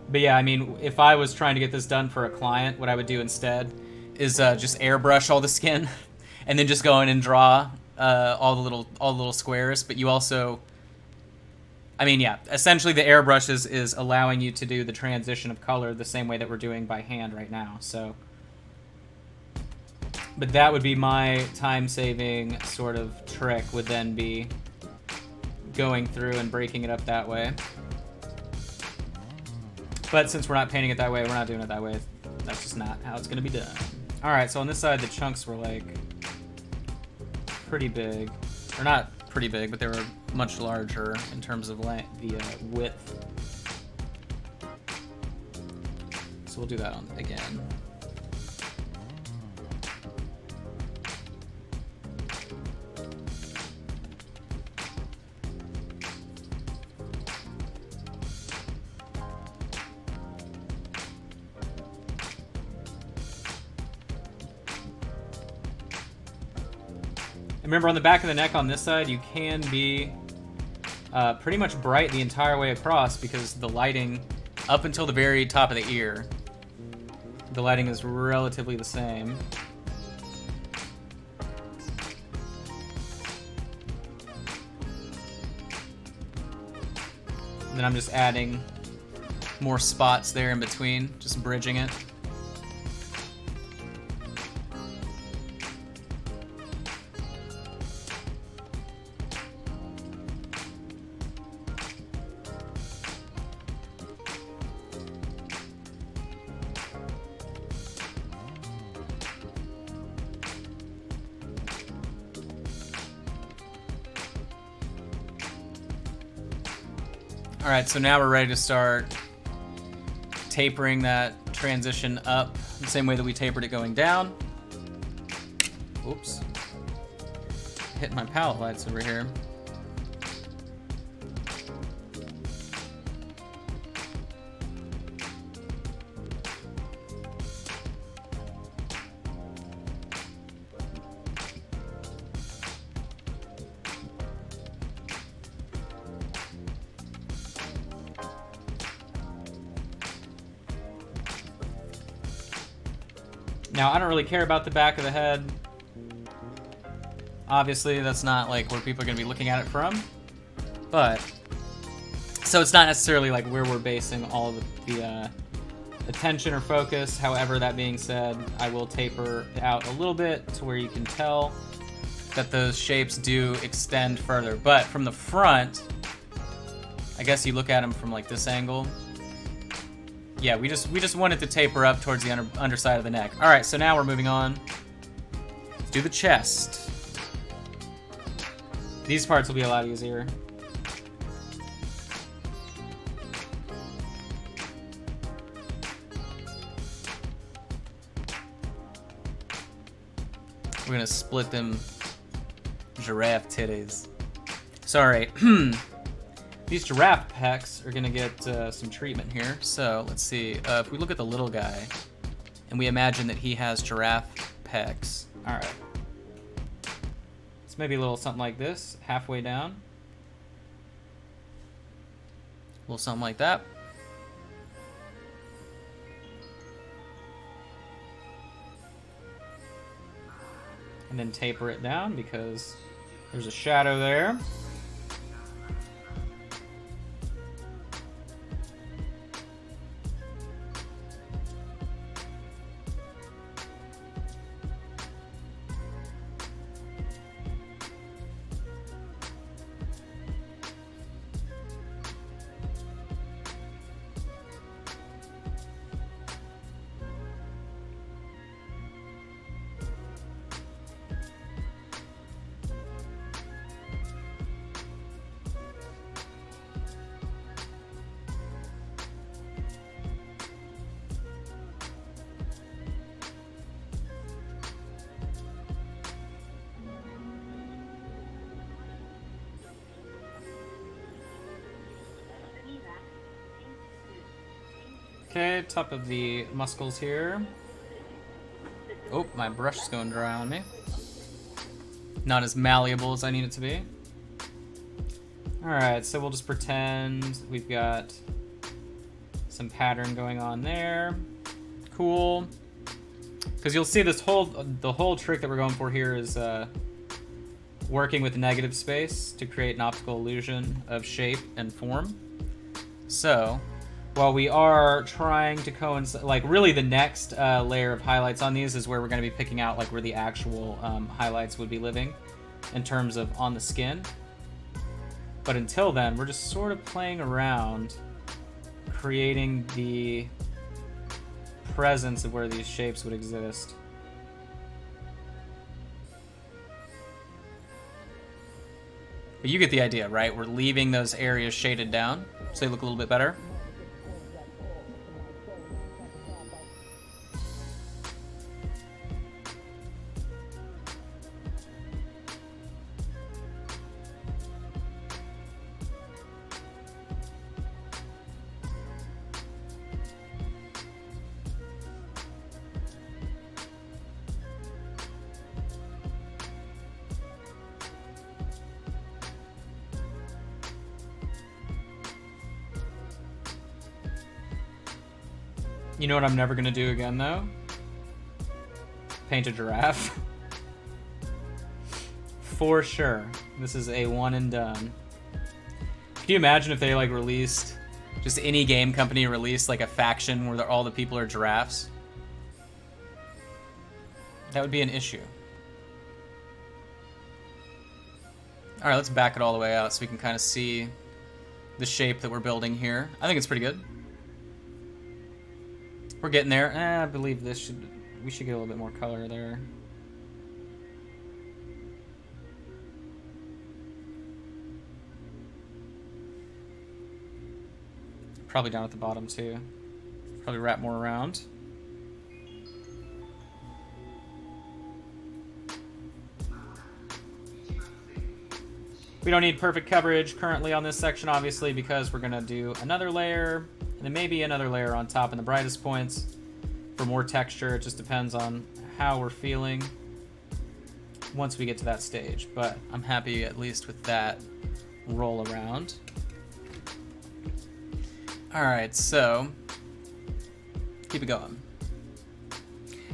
Speaker 1: But yeah, I mean, if I was trying to get this done for a client, what I would do instead is just airbrush all the skin and then just go in and draw all the little squares. But you also, I mean, yeah, essentially the airbrush is allowing you to do the transition of color the same way that we're doing by hand right now. So, but that would be my time-saving sort of trick, would then be going through and breaking it up that way. But since we're not painting it that way, we're not doing it that way. That's just not how it's going to be done. Alright, so on this side, the chunks were like pretty big. Or not pretty big, but they were much larger in terms of the width. So we'll do that on again. And remember, on the back of the neck on this side, you can be pretty much bright the entire way across because the lighting, up until the very top of the ear, the lighting is relatively the same. And then I'm just adding more spots there in between, just bridging it. Alright, so now we're ready to start tapering that transition up the same way that we tapered it going down. Oops. Hitting my palette lights over here. Now, I don't really care about the back of the head. Obviously, that's not like where people are going to be looking at it from. But, so it's not necessarily like where we're basing all of the attention or focus. However, that being said, I will taper it out a little bit to where you can tell that those shapes do extend further. But from the front, I guess you look at them from like this angle. Yeah, we just want it to taper up towards the underside of the neck. All right, so now we're moving on. Let's do the chest. These parts will be a lot easier. We're gonna split them giraffe titties. Sorry. These giraffe pecs are gonna get some treatment here. So let's see. If we look at the little guy, and we imagine that he has giraffe pecs. All right. It's maybe a little something like this, halfway down. A little something like that. And then taper it down because there's a shadow there. Okay, top of the muscles here. Oh, my brush is going dry on me. Not as malleable as I need it to be. Alright, so we'll just pretend we've got some pattern going on there. Cool. Because you'll see the whole trick that we're going for here is working with negative space to create an optical illusion of shape and form. So, while we are trying to coincide, like really the next layer of highlights on these is where we're going to be picking out like where the actual highlights would be living in terms of on the skin. But until then, we're just sort of playing around, creating the presence of where these shapes would exist. But you get the idea, right? We're leaving those areas shaded down so they look a little bit better. You know what I'm never gonna do again, though? Paint a giraffe. For sure. This is a one and done. Can you imagine if they, like, released... Just any game company released, like, a faction where all the people are giraffes? That would be an issue. Alright, let's back it all the way out so we can kind of see the shape that we're building here. I think it's pretty good. We're getting there. I believe we should get a little bit more color there. Probably down at the bottom too. Probably wrap more around. We don't need perfect coverage currently on this section, obviously, because we're gonna do another layer. And then maybe another layer on top in the brightest points for more texture. It just depends on how we're feeling once we get to that stage. But I'm happy at least with that roll around. Alright, so keep it going.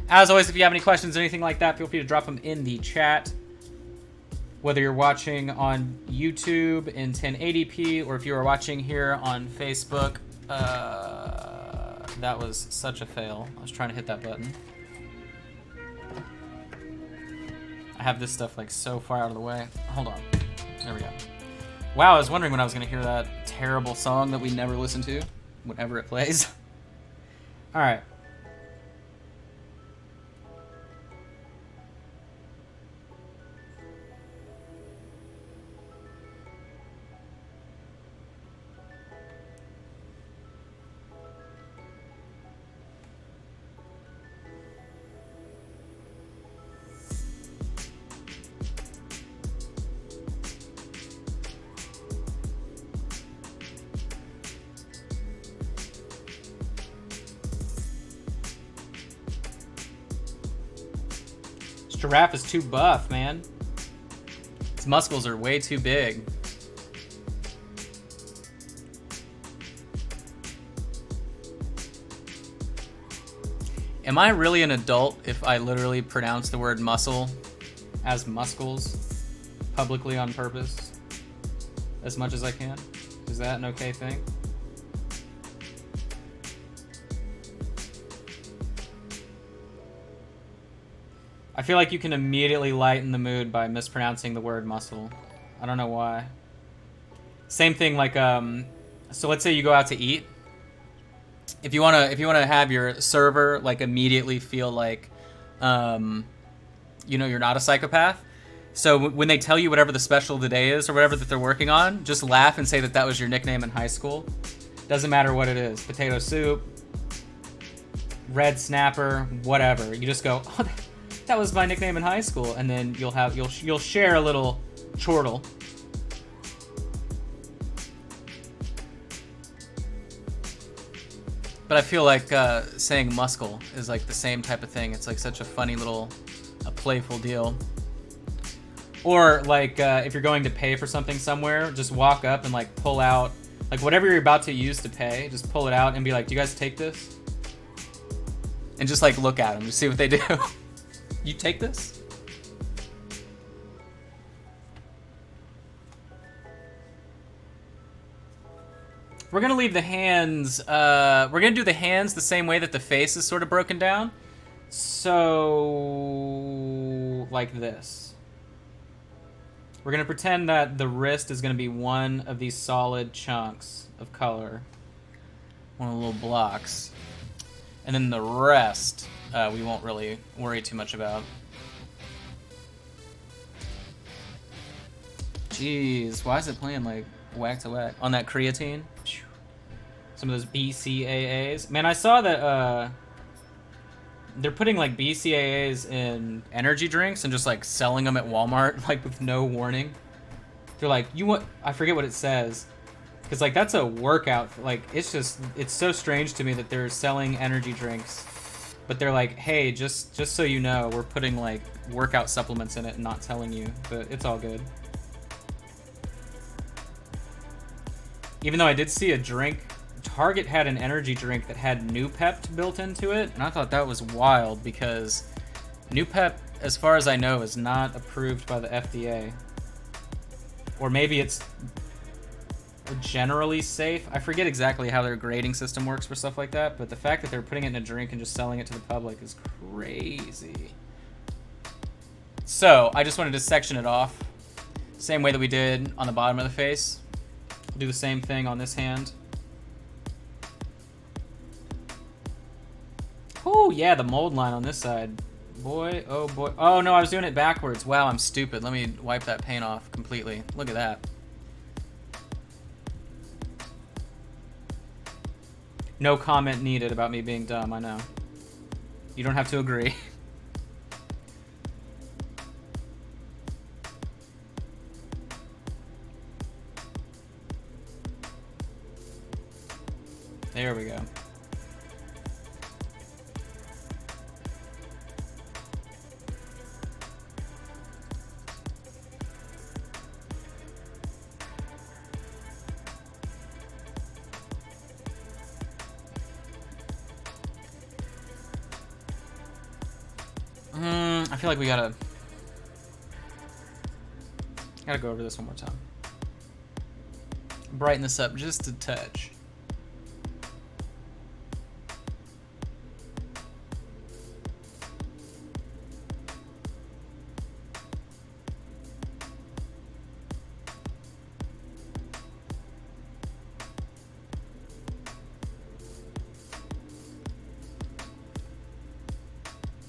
Speaker 1: As always, if you have any questions or anything like that, feel free to drop them in the chat. Whether you're watching on YouTube in 1080p or if you are watching here on Facebook. That was such a fail. I was trying to hit that button. I have this stuff like so far out of the way. Hold on. There we go. Wow, I was wondering when I was gonna hear that terrible song that we never listen to, whenever it plays. All right. Giraffe is too buff, man. His muscles are way too big. Am I really an adult if I literally pronounce the word muscle as muscles publicly on purpose as much as I can? Is that an okay thing? I feel like you can immediately lighten the mood by mispronouncing the word muscle. I don't know why. Same thing like so let's say you go out to eat. If you wanna have your server like immediately feel like you know, you're not a psychopath. So when they tell you whatever the special of the day is or whatever that they're working on, just laugh and say that that was your nickname in high school. Doesn't matter what it is. Potato soup, red snapper, whatever. You just go, oh, that was my nickname in high school, and then you'll share a little chortle. But I feel like saying muscle is like the same type of thing. It's like such a funny little, a playful deal. Or like if you're going to pay for something somewhere, just walk up and like pull out, like whatever you're about to use to pay, just pull it out and be like, do you guys take this? And just like look at them, just see what they do. You take this? We're gonna leave the hands, we're gonna do the hands the same way that the face is sort of broken down. So, like this. We're gonna pretend that the wrist is gonna be one of these solid chunks of color. One of the little blocks. And then the rest, we won't really worry too much about. Jeez, why is it playing like whack to whack? On that creatine? Some of those BCAAs. Man, I saw that they're putting like BCAAs in energy drinks and just like selling them at Walmart like with no warning. They're like, you want, I forget what it says. Because like that's a workout, like it's so strange to me that they're selling energy drinks. But they're like, hey, just so you know, we're putting like workout supplements in it and not telling you, but it's all good. Even though I did see a drink, Target had an energy drink that had New Pep built into it, and I thought that was wild because New Pep, as far as I know, is not approved by the FDA. Or maybe it's generally safe. I forget exactly how their grading system works for stuff like that, but the fact that they're putting it in a drink and just selling it to the public is crazy. So, I just wanted to section it off. Same way that we did on the bottom of the face. We'll do the same thing on this hand. Oh, yeah, the mold line on this side. Boy, oh boy. Oh, no, I was doing it backwards. Wow, I'm stupid. Let me wipe that paint off completely. Look at that. No comment needed about me being dumb, I know. You don't have to agree. There we go. I feel like we gotta go over this one more time. Brighten this up just a touch.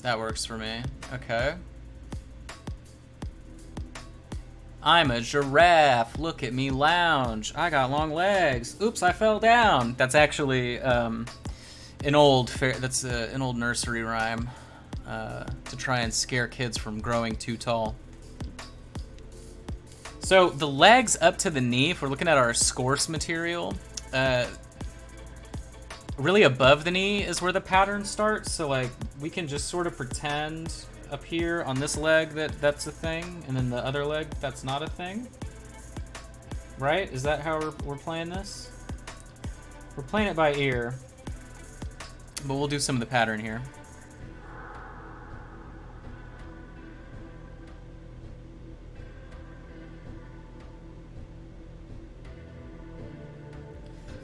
Speaker 1: That works for me. Okay. I'm a giraffe. Look at me lounge. I got long legs. Oops, I fell down. That's actually an old nursery rhyme to try and scare kids from growing too tall. So the legs up to the knee, if we're looking at our scorce material, really above the knee is where the pattern starts. So like we can just sort of pretend up here on this leg that's a thing, and then the other leg that's not a thing. Right? Is that how we're playing this? We're playing it by ear, but we'll do some of the pattern here.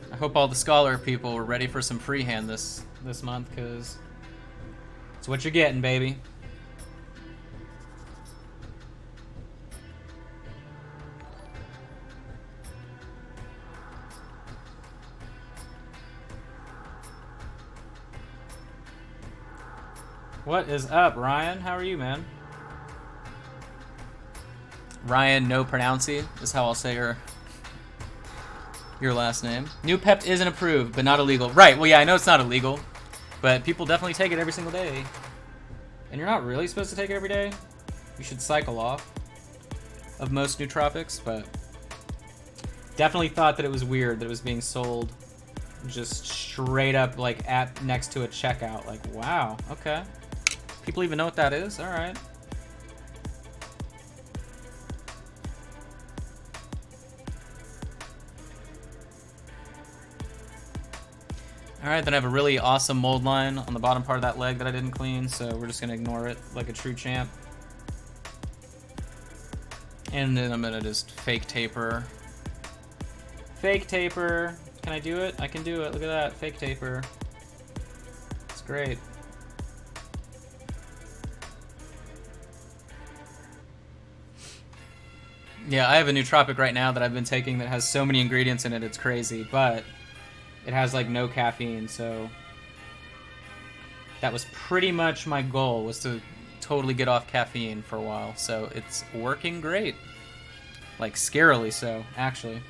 Speaker 1: I hope all the scholar people were ready for some freehand this month, because it's what you're getting, baby. What is up, Ryan? How are you, man? Ryan No Pronouncy is how I'll say your last name. New Pep isn't approved, but not illegal. Right, well, yeah, I know it's not illegal, but people definitely take it every single day. And you're not really supposed to take it every day. You should cycle off of most nootropics, but definitely thought that it was weird that it was being sold just straight up, like, next to a checkout. Like, wow, okay. People even know what that is? All right. All right, then I have a really awesome mold line on the bottom part of that leg that I didn't clean, so we're just gonna ignore it like a true champ. And then I'm gonna just fake taper. Fake taper. Can I do it? I can do it. Look at that. Fake taper. It's great. Yeah, I have a nootropic right now that I've been taking that has so many ingredients in it, it's crazy, but it has like no caffeine, so that was pretty much my goal, was to totally get off caffeine for a while, so it's working great. Like, scarily so, actually.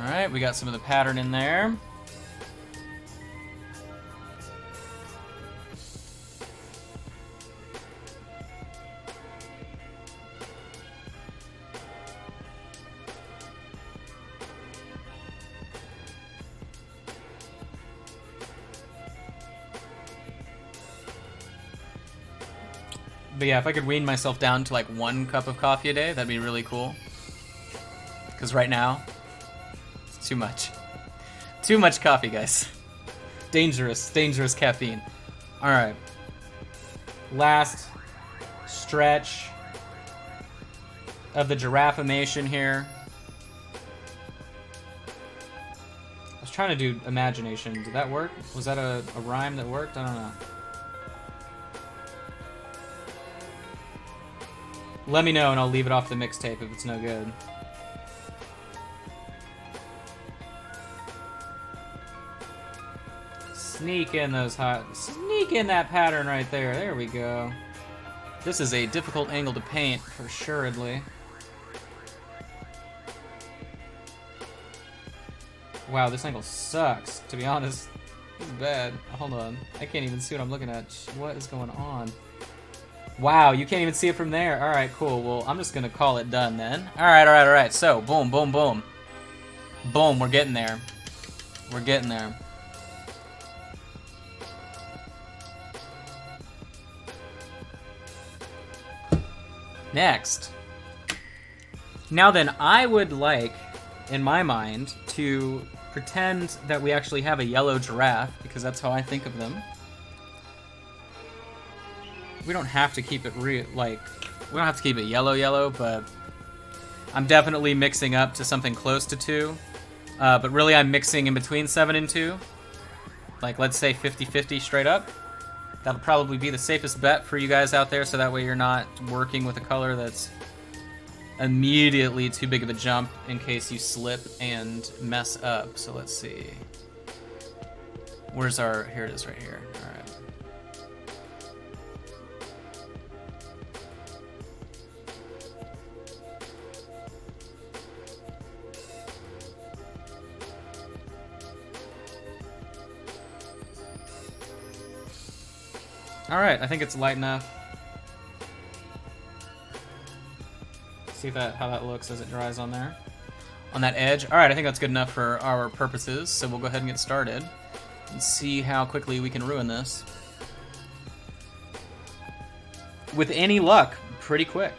Speaker 1: Alright, we got some of the pattern in there. But yeah, if I could wean myself down to like 1 cup of coffee a day, that'd be really cool. Because right now, it's too much. Too much coffee, guys. Dangerous, dangerous caffeine. Alright. Last stretch of the giraffeimation here. I was trying to do imagination. Did that work? Was that a rhyme that worked? I don't know. Let me know and I'll leave it off the mixtape if it's no good. Sneak in those sneak in that pattern right there. There we go. This is a difficult angle to paint, for assuredly. Wow, this angle sucks, to be honest. This is bad. Hold on. I can't even see what I'm looking at. What is going on? Wow, you can't even see it from there. Alright, cool. Well, I'm just gonna call it done then. Alright. So, boom, boom, boom. Boom, we're getting there. We're getting there. Next. Now then, I would like, in my mind, to pretend that we actually have a yellow giraffe, because that's how I think of them. We don't have to keep it we don't have to keep it yellow, but I'm definitely mixing up to something close to 2. But really I'm mixing in between 7 and 2. Like, let's say 50-50 straight up. That'll probably be the safest bet for you guys out there, so that way you're not working with a color that's immediately too big of a jump in case you slip and mess up. So let's see. Where's our... Here it is right here. All right. All right, I think it's light enough. See how that looks as it dries on there. On that edge. All right, I think that's good enough for our purposes, so we'll go ahead and get started and see how quickly we can ruin this. With any luck, pretty quick.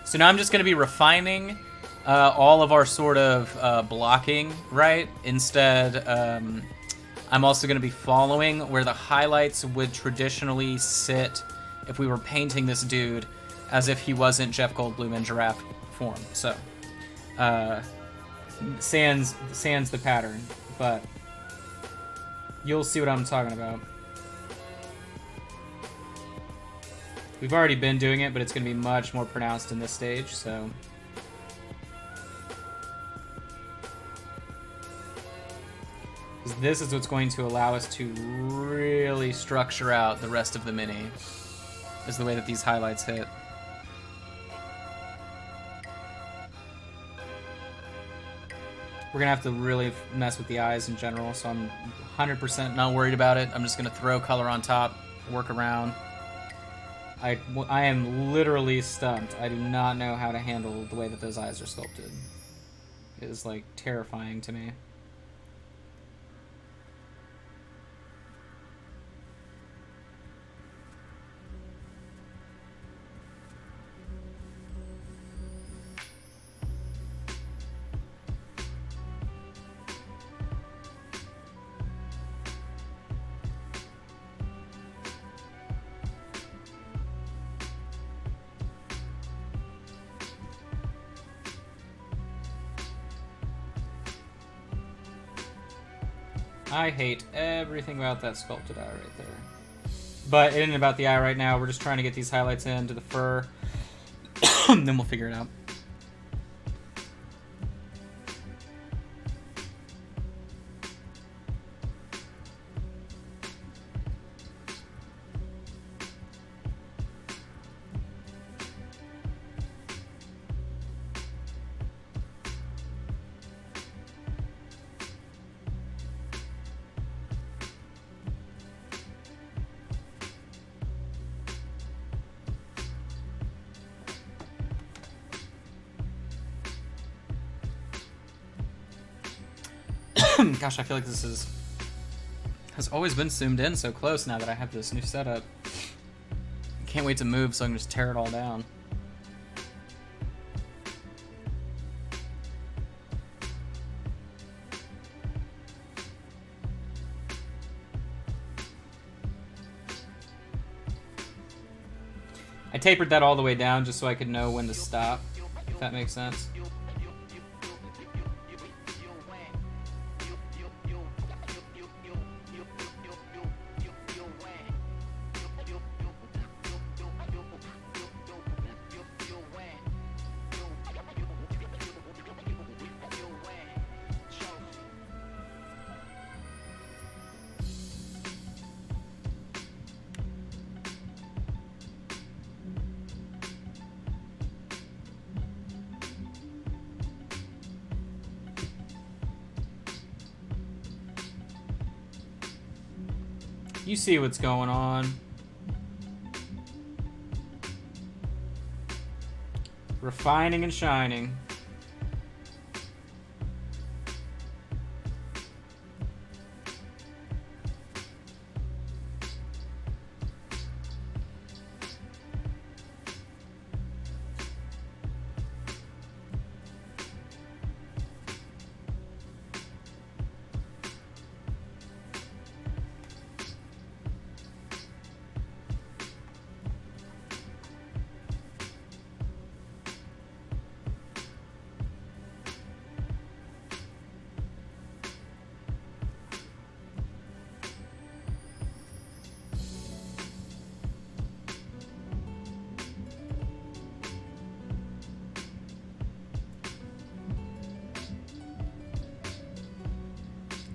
Speaker 1: So now I'm just going to be refining all of our sort of blocking, right? Instead, I'm also going to be following where the highlights would traditionally sit if we were painting this dude as if he wasn't Jeff Goldblum in giraffe form. So, sans the pattern, but you'll see what I'm talking about. We've already been doing it, but it's going to be much more pronounced in this stage, so... This is what's going to allow us to really structure out the rest of the mini, is the way that these highlights hit. We're going to have to really mess with the eyes in general, so I'm 100% not worried about it. I'm just going to throw color on top, work around. I am literally stumped. I do not know how to handle the way that those eyes are sculpted. It is, like, terrifying to me. I hate everything about that sculpted eye right there. But it isn't about the eye right now. We're just trying to get these highlights into the fur. Then we'll figure it out. Gosh, I feel like this has always been zoomed in so close now that I have this new setup. Can't wait to move so I can just tear it all down. I tapered that all the way down just so I could know when to stop, if that makes sense. You see what's going on. Refining and shining.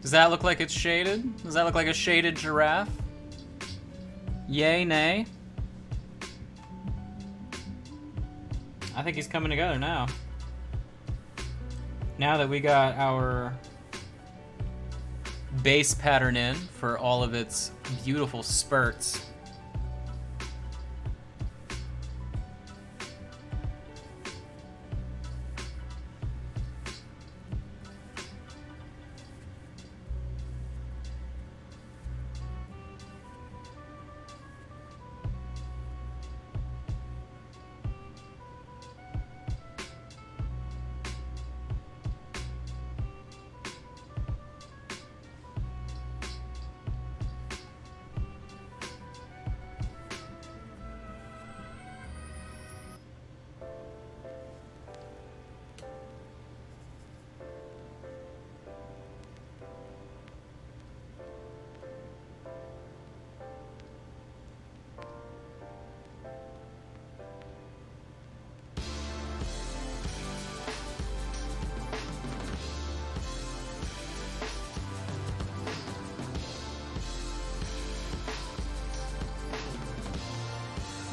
Speaker 1: Does that look like it's shaded? Does that look like a shaded giraffe? Yay, nay? I think he's coming together now. Now that we got our base pattern in for all of its beautiful spurts.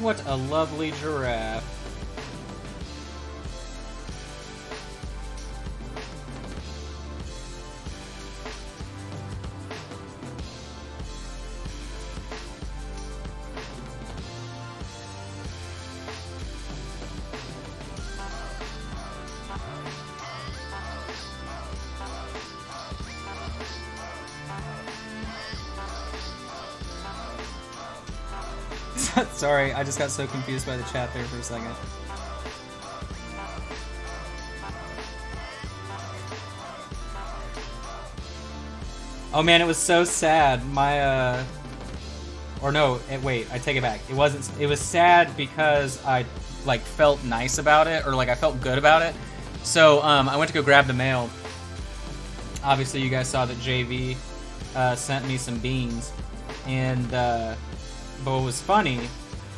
Speaker 1: What a lovely giraffe. Sorry, I just got so confused by the chat there for a second. Oh man, it was so sad. My or no, wait, I take it back. It wasn't. It was sad because I like felt nice about it, or like I felt good about it. So I went to go grab the mail. Obviously, you guys saw that JV sent me some beans, and but what was funny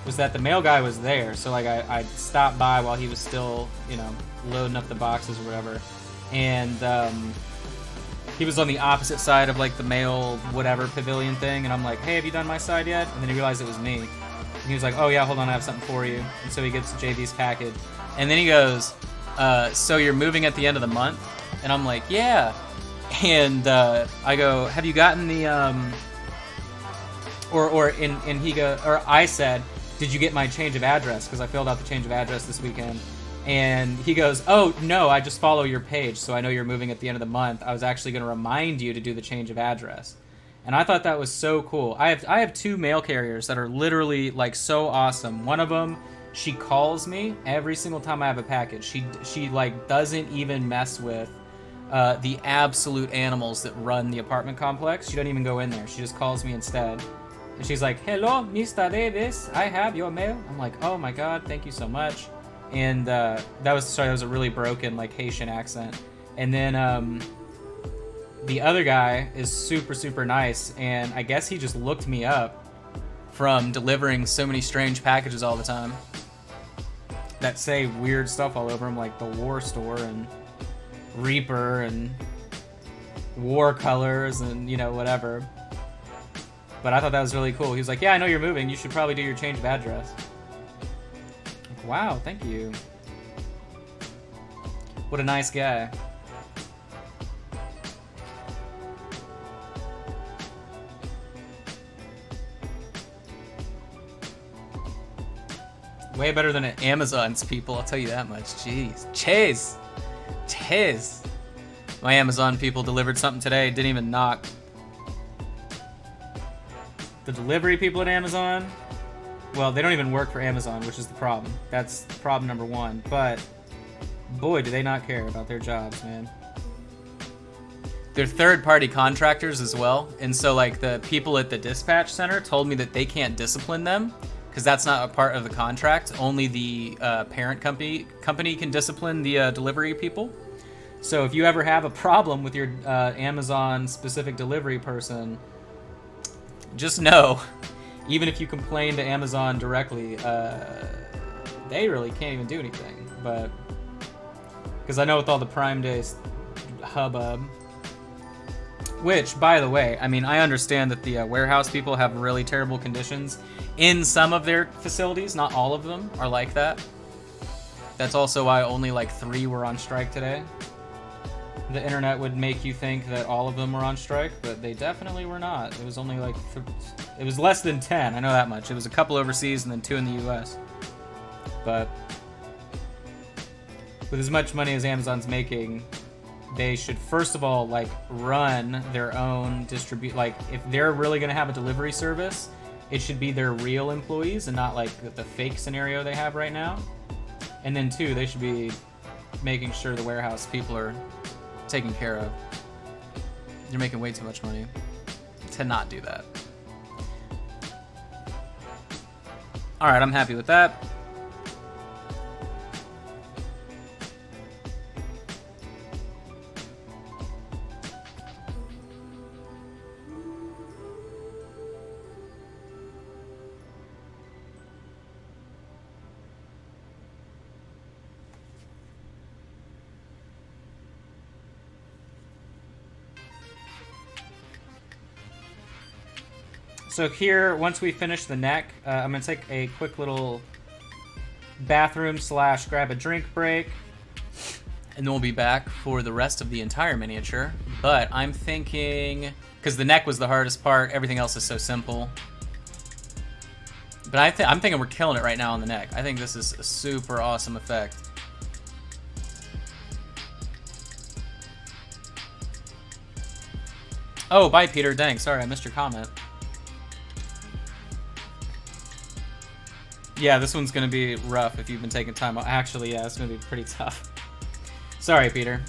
Speaker 1: was that the mail guy was there. So like I stopped by while he was still, you know, loading up the boxes or whatever, and he was on the opposite side of like the mail whatever pavilion thing, and I'm like, hey, have you done my side yet? And then he realized it was me, and he was like, oh yeah, hold on, I have something for you. And so he gets JV's package, and then he goes, so you're moving at the end of the month? And I'm like, yeah. And I go, have you gotten the I said, did you get my change of address? Because I filled out the change of address this weekend. And he goes, oh, no, I just follow your page, so I know you're moving at the end of the month. I was actually going to remind you to do the change of address. And I thought that was so cool. I have two mail carriers that are literally, like, so awesome. One of them, she calls me every single time I have a package. She like, doesn't even mess with the absolute animals that run the apartment complex. She doesn't even go in there. She just calls me instead. And she's like, hello, Mr. Davis, I have your mail. I'm like, oh my god, thank you so much. And that was a really broken, like, Haitian accent. And then the other guy is super, super nice, and I guess he just looked me up from delivering so many strange packages all the time that say weird stuff all over them, like the War Store and Reaper and War Colors and, you know, whatever. But I thought that was really cool. He was like, yeah, I know you're moving. You should probably do your change of address. Like, wow, thank you. What a nice guy. Way better than at Amazon's, people, I'll tell you that much. Jeez. Chase. My Amazon people delivered something today, didn't even knock. The delivery people at Amazon, well, they don't even work for Amazon, which is the problem. That's problem number one. But boy, do they not care about their jobs, man. They're third-party contractors as well, and so like the people at the dispatch center told me that they can't discipline them because that's not a part of the contract. Only the parent company can discipline the delivery people. So if you ever have a problem with your Amazon-specific delivery person, just know, even if you complain to Amazon directly, they really can't even do anything. But because I know with all the Prime Day hubbub, Which, by the way, I mean, I understand that the warehouse people have really terrible conditions in some of their facilities. Not all of them are like that. That's also why only like 3 were on strike today. The internet would make you think that all of them were on strike, but they definitely were not. It was only like, it was less than 10, I know that much. It was a couple overseas and then 2 in the US. But with as much money as Amazon's making, they should first of all like run their own like if they're really going to have a delivery service, it should be their real employees and not like the fake scenario they have right now. And then 2, they should be making sure the warehouse people are taken care of. You're making way too much money to not do that. All right, I'm happy with that. So here, once we finish the neck, I'm going to take a quick little bathroom / grab a drink break. And then we'll be back for the rest of the entire miniature. But I'm thinking, because the neck was the hardest part, everything else is so simple. But I'm thinking we're killing it right now on the neck. I think this is a super awesome effect. Oh, bye, Peter. Dang, sorry, I missed your comment. Yeah, this one's gonna be rough if you've been taking time off. Actually, yeah, it's gonna be pretty tough. Sorry, Peter.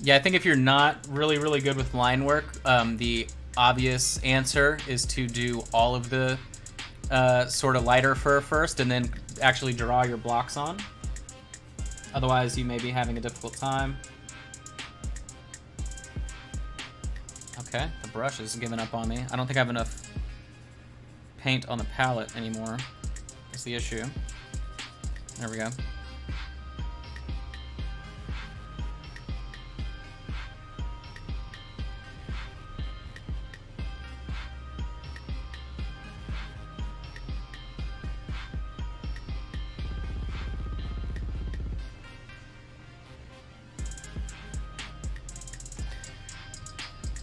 Speaker 1: Yeah, I think if you're not really, really good with line work, the obvious answer is to do all of the sort of lighter fur first and then actually draw your blocks on. Otherwise, you may be having a difficult time. Okay, the brush is giving up on me. I don't think I have enough paint on the palette anymore. That's the issue. There we go.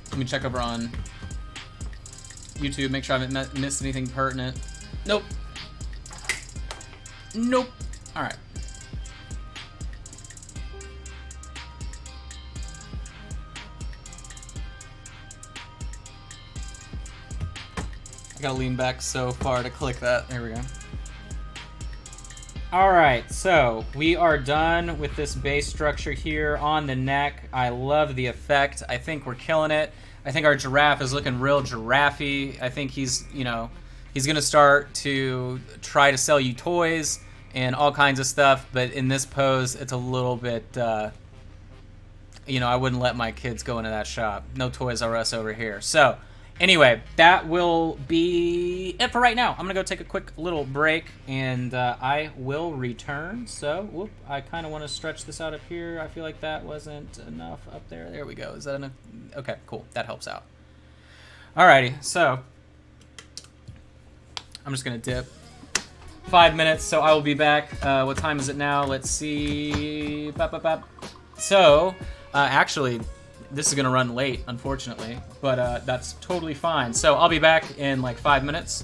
Speaker 1: Let me check over on YouTube, make sure I haven't missed anything pertinent. Nope. Nope. All right. I gotta lean back so far to click that. There we go. Alright, so we are done with this base structure here on the neck. I love the effect. I think we're killing it. I think our giraffe is looking real giraffe-y. I think he's, you know, he's gonna start to try to sell you toys and all kinds of stuff, but in this pose, it's a little bit, you know, I wouldn't let my kids go into that shop. No Toys R Us over here. So, anyway, that will be it for right now. I'm gonna go take a quick little break, and I will return. So, whoop, I kind of want to stretch this out up here. I feel like that wasn't enough up there. There we go. Is that enough? Okay, cool. That helps out. Alrighty, so I'm just gonna dip. 5 minutes, so I will be back. What time is it now? Let's see. Bop, bop, bop. So, actually, this is gonna run late, unfortunately, but that's totally fine. So I'll be back in like 5 minutes,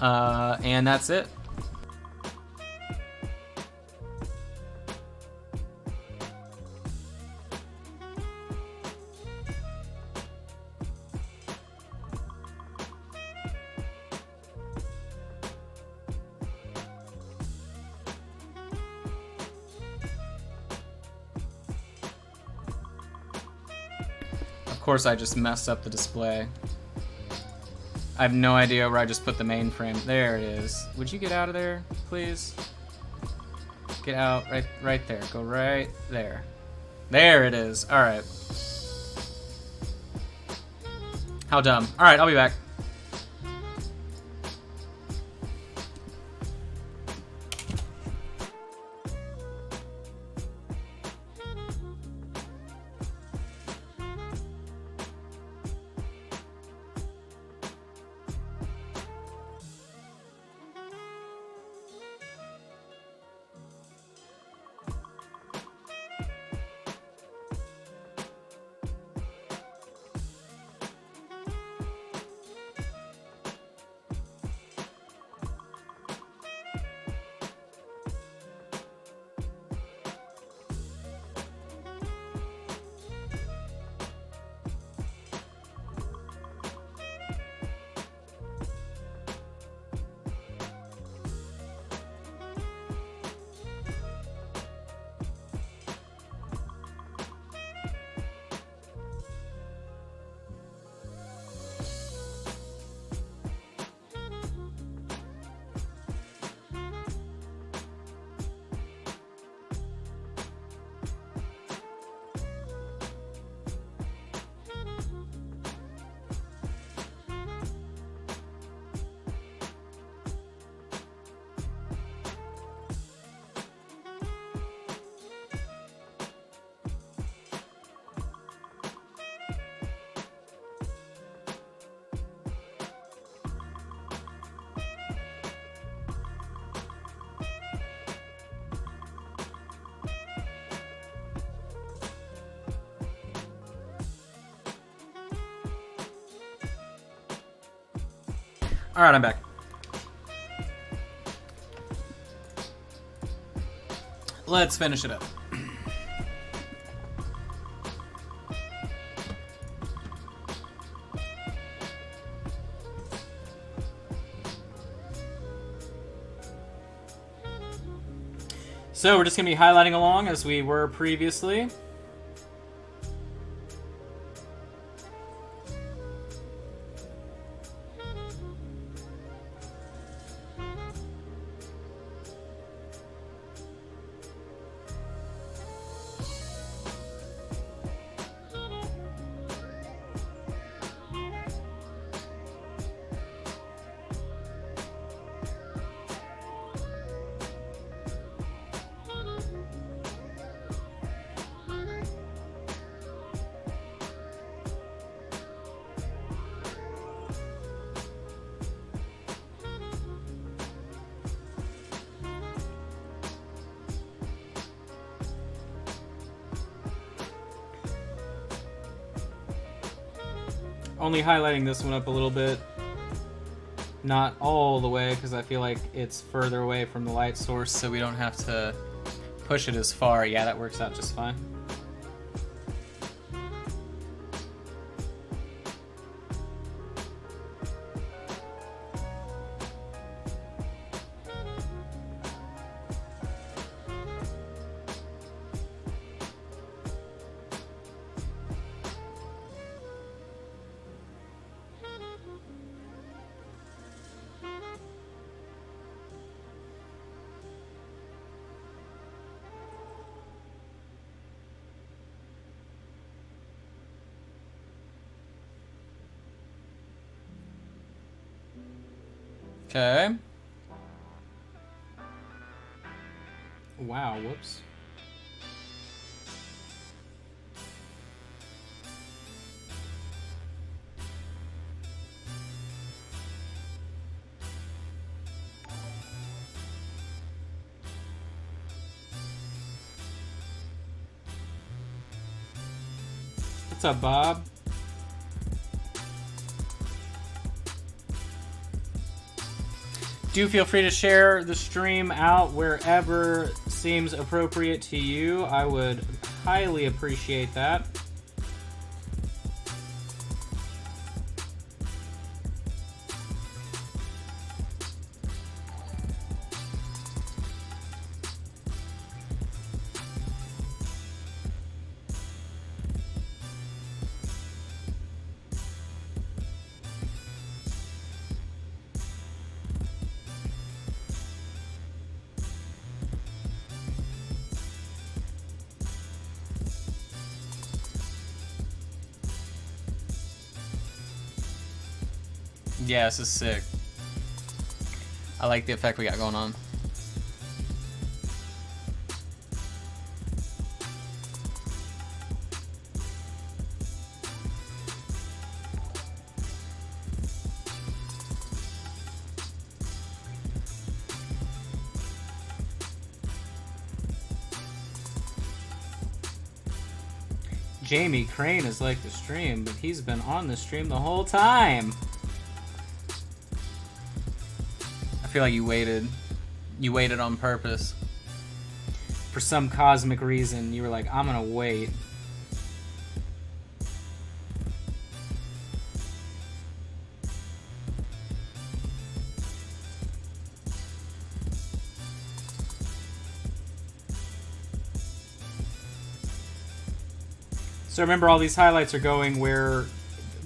Speaker 1: and that's it. Of course, I just messed up the display. I have no idea where I just put the mainframe. There it is. Would you get out of there, please? Get out, right there. Go right there. There it is. All right. How dumb. All right, I'll be back. Alright, I'm back. Let's finish it up. So we're just going to be highlighting along as we were previously. Only highlighting this one up a little bit. Not all the way, because I feel like it's further away from the light source, so we don't have to push it as far. Yeah, that works out just fine. Okay. Wow, whoops. What's up, Bob? Do feel free to share the stream out wherever seems appropriate to you. I would highly appreciate that. Yeah, this is sick. I like the effect we got going on. Jamie Crane is like the stream, but he's been on the stream the whole time. I feel like you waited. You waited on purpose. For some cosmic reason, you were like, I'm gonna wait. So remember, all these highlights are going where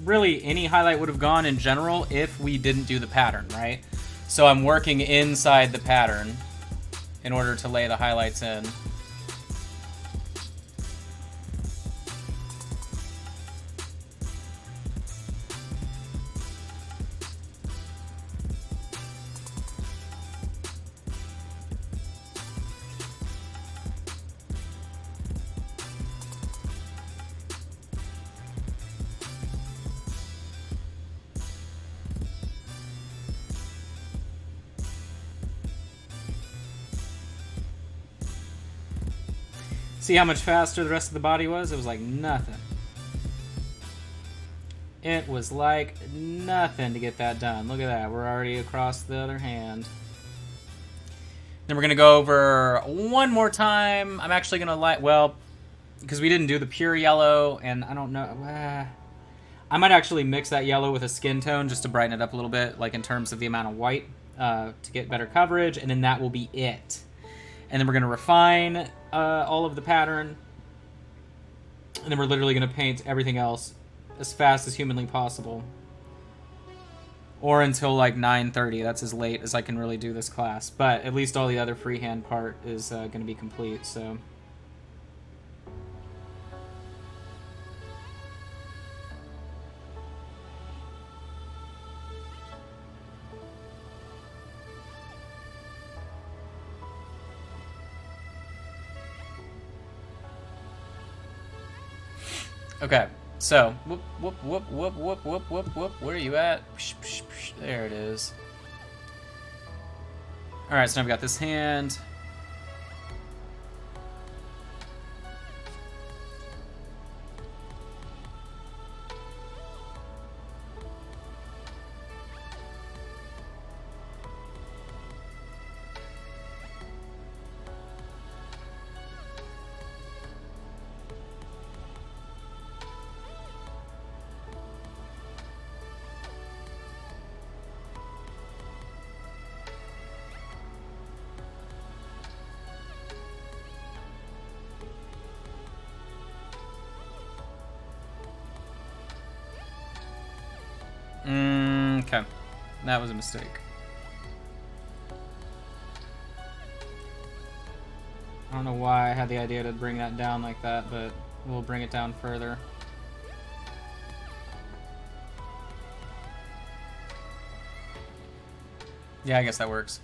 Speaker 1: really any highlight would have gone in general if we didn't do the pattern, right? So I'm working inside the pattern in order to lay the highlights in. See how much faster the rest of the body was? It was like nothing. It was like nothing to get that done. Look at that. We're already across the other hand. Then we're going to go over one more time. I'm actually going to well, because we didn't do the pure yellow, and I don't know. I might actually mix that yellow with a skin tone just to brighten it up a little bit, like in terms of the amount of white, to get better coverage, and then that will be it. And then we're going to refine all of the pattern, and then we're literally going to paint everything else as fast as humanly possible. Or until like 9:30. That's as late as I can really do this class. But at least all the other freehand part is going to be complete, so... Okay, so, whoop, whoop, whoop, whoop, whoop, whoop, whoop, whoop, where are you at? Psh, psh, psh, there it is. Alright, so now I've got this hand. Okay. That was a mistake. I don't know why I had the idea to bring that down like that, but we'll bring it down further. Yeah, I guess that works.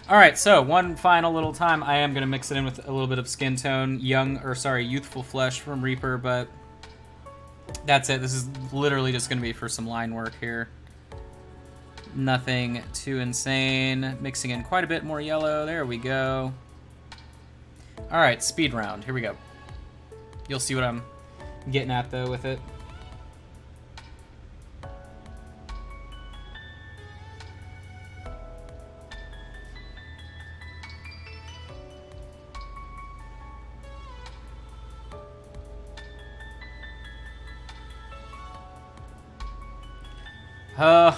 Speaker 1: Alright, so one final little time. I am going to mix it in with a little bit of skin tone. Youthful Flesh from Reaper, but that's it. This is literally just going to be for some line work here. Nothing too insane. Mixing in quite a bit more yellow. There we go. Alright, speed round. Here we go. You'll see what I'm getting at, though, with it.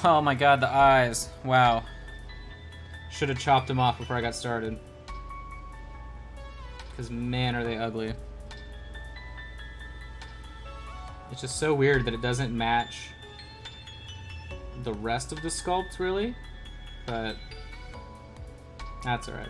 Speaker 1: Oh my god, the eyes. Wow. Should have chopped them off before I got started. Because man, are they ugly. It's just so weird that it doesn't match the rest of the sculpt, really. But that's alright.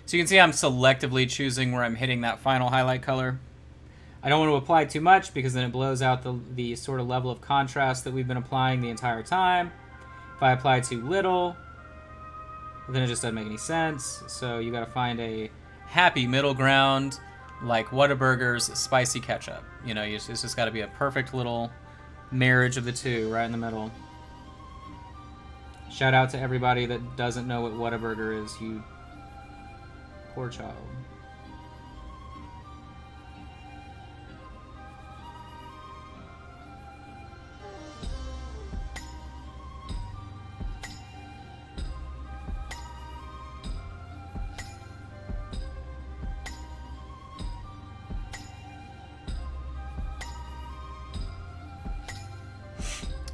Speaker 1: So you can see I'm selectively choosing where I'm hitting that final highlight color. I don't want to apply too much because then it blows out the sort of level of contrast that we've been applying the entire time. If I apply too little, then it just doesn't make any sense. So you gotta find a happy middle ground, like Whataburger's spicy ketchup. You know, it's just gotta be a perfect little marriage of the two right in the middle. Shout out to everybody that doesn't know what Whataburger is, you poor child.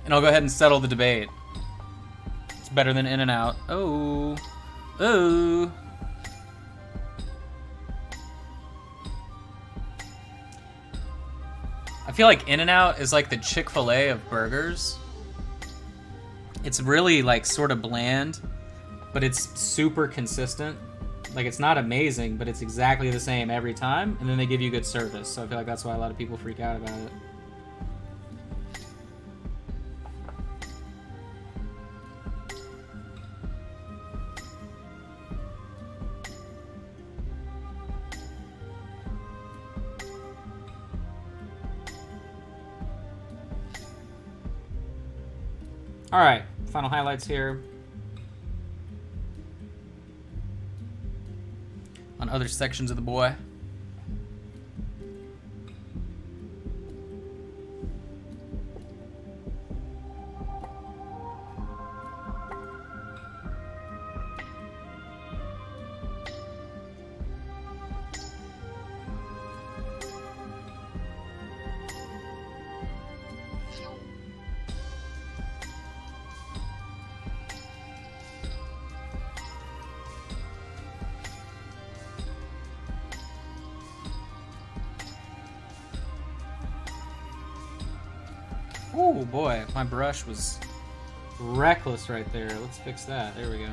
Speaker 1: And I'll go ahead and settle the debate. It's better than In and Out. Oh. Oh. I feel like In-N-Out is like the Chick-fil-A of burgers. It's really like sort of bland, but it's super consistent. Like, it's not amazing, but it's exactly the same every time, and then they give you good service. So I feel like that's why a lot of people freak out about it. All right, final highlights here. On other sections of the boy. Oh boy, my brush was reckless right there. Let's fix that. There we go.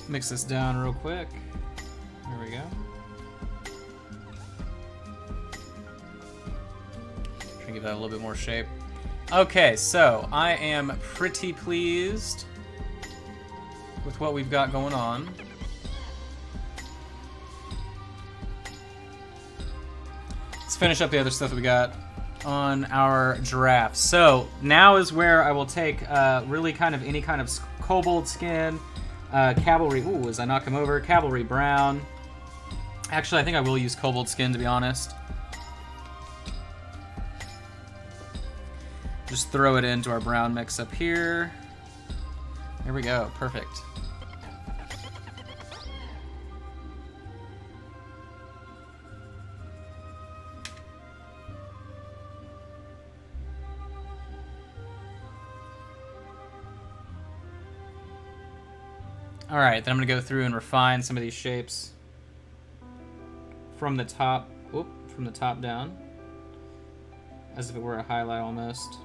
Speaker 1: Mix this down real quick. There we go. Try to give that a little bit more shape. Okay, so I am pretty pleased with what we've got going on. Let's finish up the other stuff that we got on our giraffe. So now is where I will take really kind of any kind of kobold skin, cavalry. Ooh, as I knock him over, cavalry brown. Actually, I think I will use kobold skin, to be honest. Just throw it into our brown mix up here. There we go, perfect. All right, then I'm gonna go through and refine some of these shapes from the top, from the top down, as if it were a highlight almost.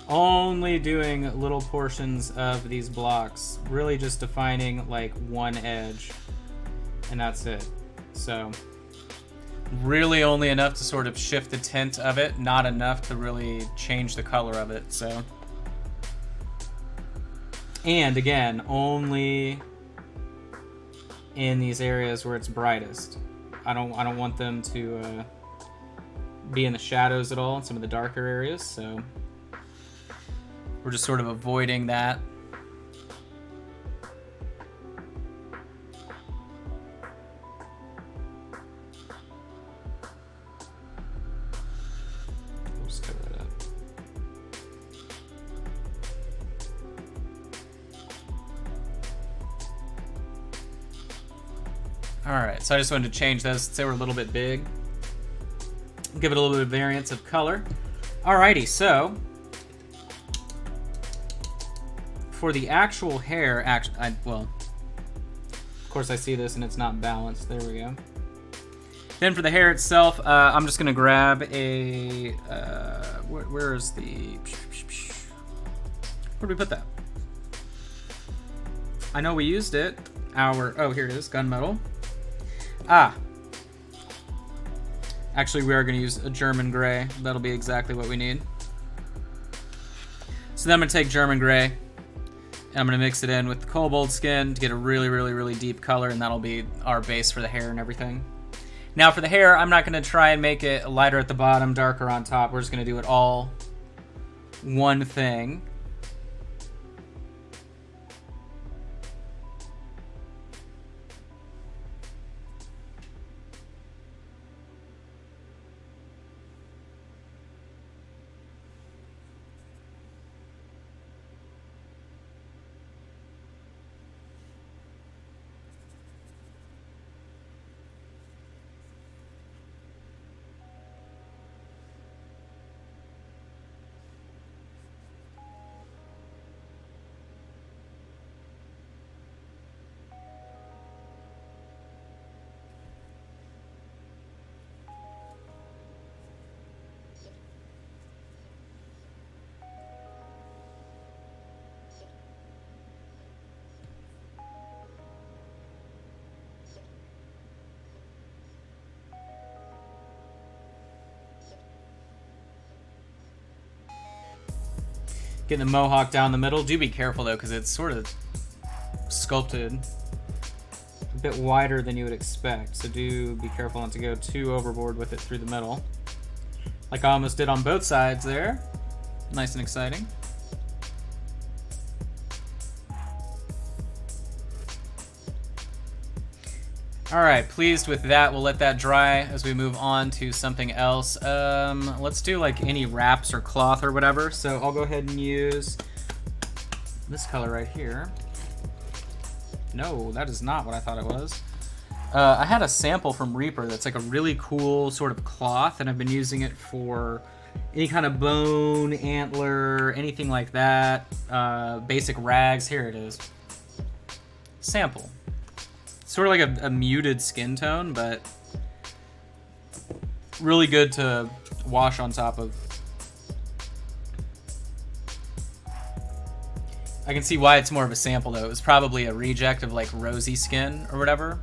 Speaker 1: Only doing little portions of these blocks, really just defining like one edge, and that's it. So really only enough to sort of shift the tint of it, not enough to really change the color of it. So, and again, only in these areas where it's brightest. I don't want them to be in the shadows at all in some of the darker areas, so we're just sort of avoiding that. Let's cover that up. Alright, so I just wanted to change those since they were a little bit big. Give it a little bit of variance of color. Alrighty, so for the actual hair, well, of course I see this and it's not balanced. There we go. Then for the hair itself, I'm just gonna grab a, where is the, where did we put that? I know we used it. Oh, here it is, gunmetal. Actually, we are going to use a German gray. That'll be exactly what we need. So then I'm going to take German gray, and I'm going to mix it in with the cobalt skin to get a really, really, really deep color, and that'll be our base for the hair and everything. Now for the hair, I'm not going to try and make it lighter at the bottom, darker on top. We're just going to do it all one thing. Getting the mohawk down the middle. Do be careful though, because it's sort of sculpted a bit wider than you would expect. So do be careful not to go too overboard with it through the middle. Like I almost did on both sides there. Nice and exciting. Alright, pleased with that. We'll let that dry as we move on to something else. Let's do like any wraps or cloth or whatever. So I'll go ahead and use this color right here. No, that is not what I thought it was. I had a sample from Reaper that's like a really cool sort of cloth, and I've been using it for any kind of bone, antler, anything like that. Basic rags. Here it is. Sample. Sort of like a muted skin tone, but really good to wash on top of. I can see why it's more of a sample though. It was probably a reject of like rosy skin or whatever.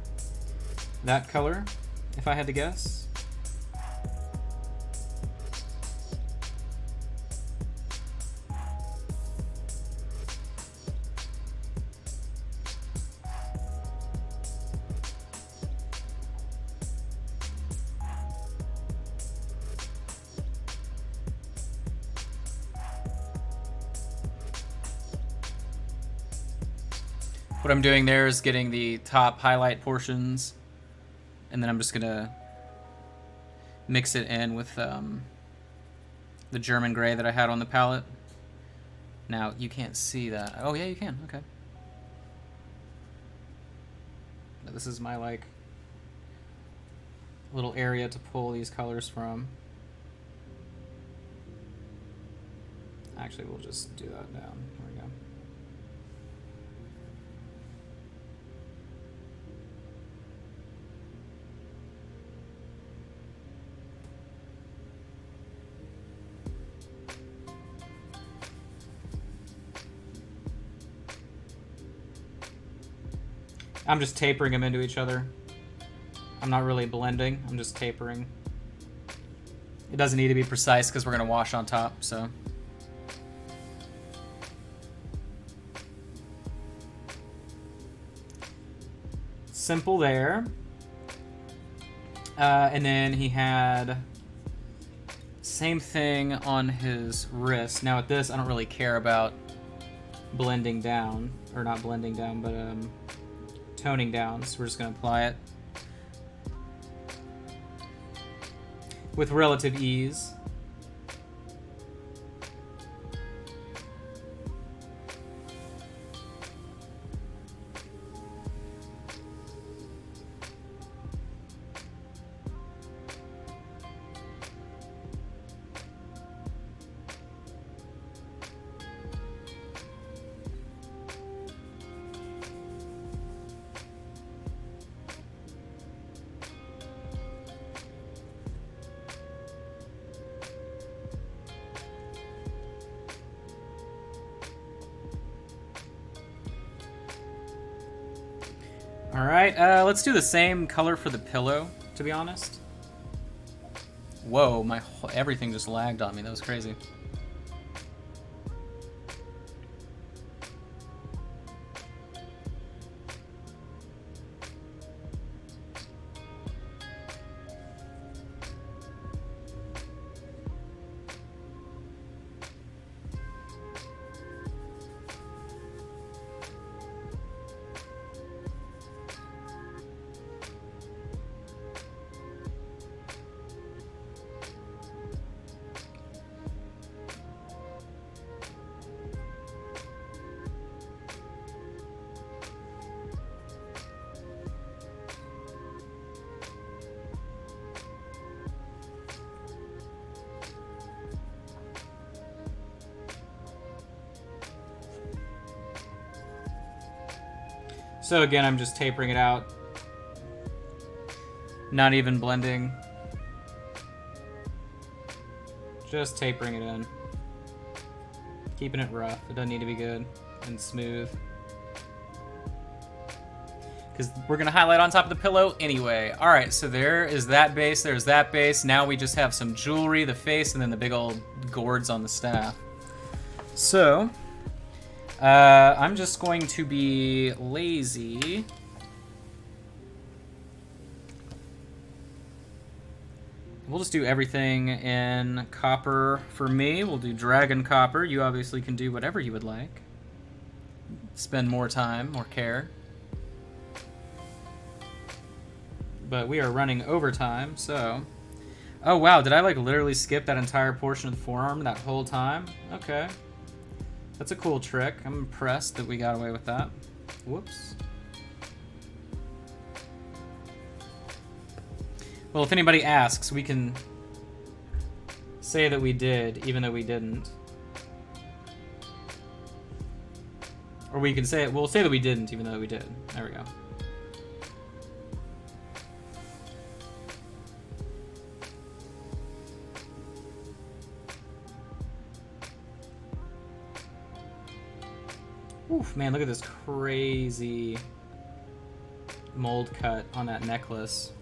Speaker 1: That color, if I had to guess. What I'm doing there is getting the top highlight portions, and then I'm just gonna mix it in with the German gray that I had on the palette. Now you can't see that. Oh yeah, you can. Okay. Now, this is my like little area to pull these colors from. Actually, we'll just do that down. Here we go. I'm just tapering them into each other. I'm not really blending, I'm just tapering. It doesn't need to be precise because we're going to wash on top, so. Simple there. And then he had same thing on his wrist. Now with this, I don't really care about blending down, or not blending down, but toning down, so we're just going to apply it with relative ease. All right, let's do the same color for the pillow, to be honest. Whoa, everything just lagged on me. That was crazy. So again, I'm just tapering it out. Not even blending. Just tapering it in. Keeping it rough. It doesn't need to be good and smooth. Because we're going to highlight on top of the pillow anyway. Alright, so there is that base. There's that base. Now we just have some jewelry, the face, and then the big old gourds on the staff. So... I'm just going to be lazy. We'll just do everything in copper for me. We'll do dragon copper. You obviously can do whatever you would like. Spend more time, more care. But we are running overtime, so... Oh wow, did I like literally skip that entire portion of the forearm that whole time? Okay. That's a cool trick. I'm impressed that we got away with that. Whoops. Well, if anybody asks, we can say that we did, even though we didn't. Or we can say it, we'll say that we didn't, even though we did. There we go. Oof, man, look at this crazy mold cut on that necklace.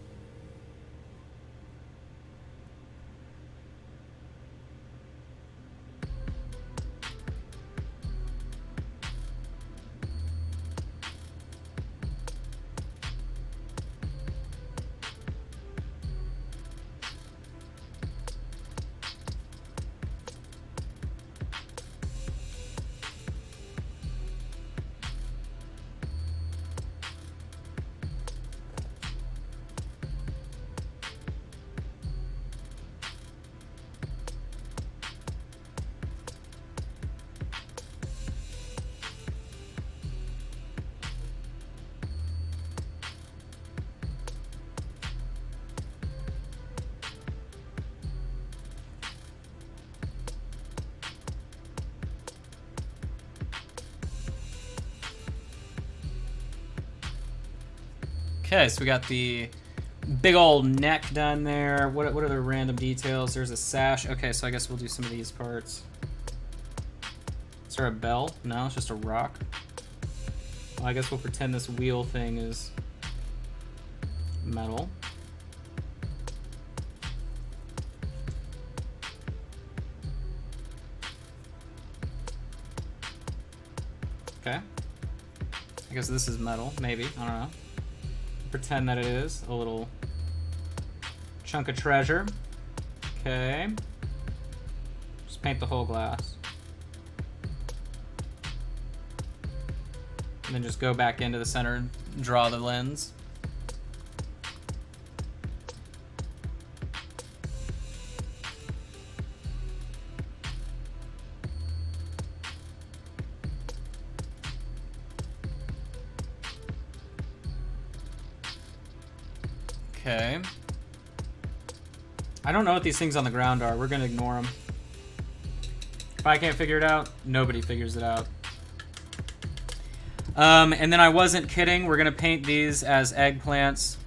Speaker 1: Okay, so we got the big old neck done there. What are the random details? There's a sash. Okay, so I guess we'll do some of these parts. Is there a bell? No, it's just a rock. Well, I guess we'll pretend this wheel thing is metal. Okay. I guess this is metal, maybe. I don't know. Pretend that it is a little chunk of treasure. Okay. Just paint the whole glass. And then just go back into the center and draw the lens. Okay. I don't know what these things on the ground are. We're gonna ignore them. If I can't figure it out, nobody figures it out. And then I wasn't kidding. We're gonna paint these as eggplants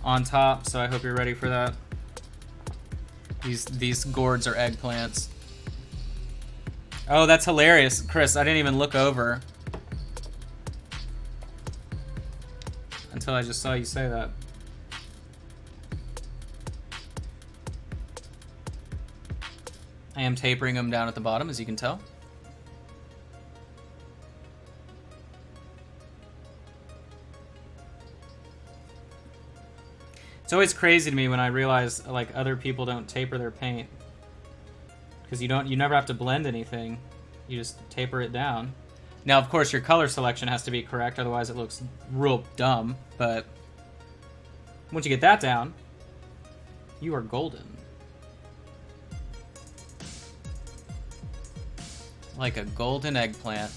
Speaker 1: on top, so I hope you're ready for that. These gourds are eggplants. Oh, that's hilarious, Chris. I didn't even look over. until I just saw you say that. I am tapering them down at the bottom, as you can tell. It's always crazy to me when I realize like other people don't taper their paint, because you never have to blend anything. You just taper it down. Now, of course, your color selection has to be correct, otherwise it looks real dumb, but once you get that down, you are golden. Like a golden eggplant.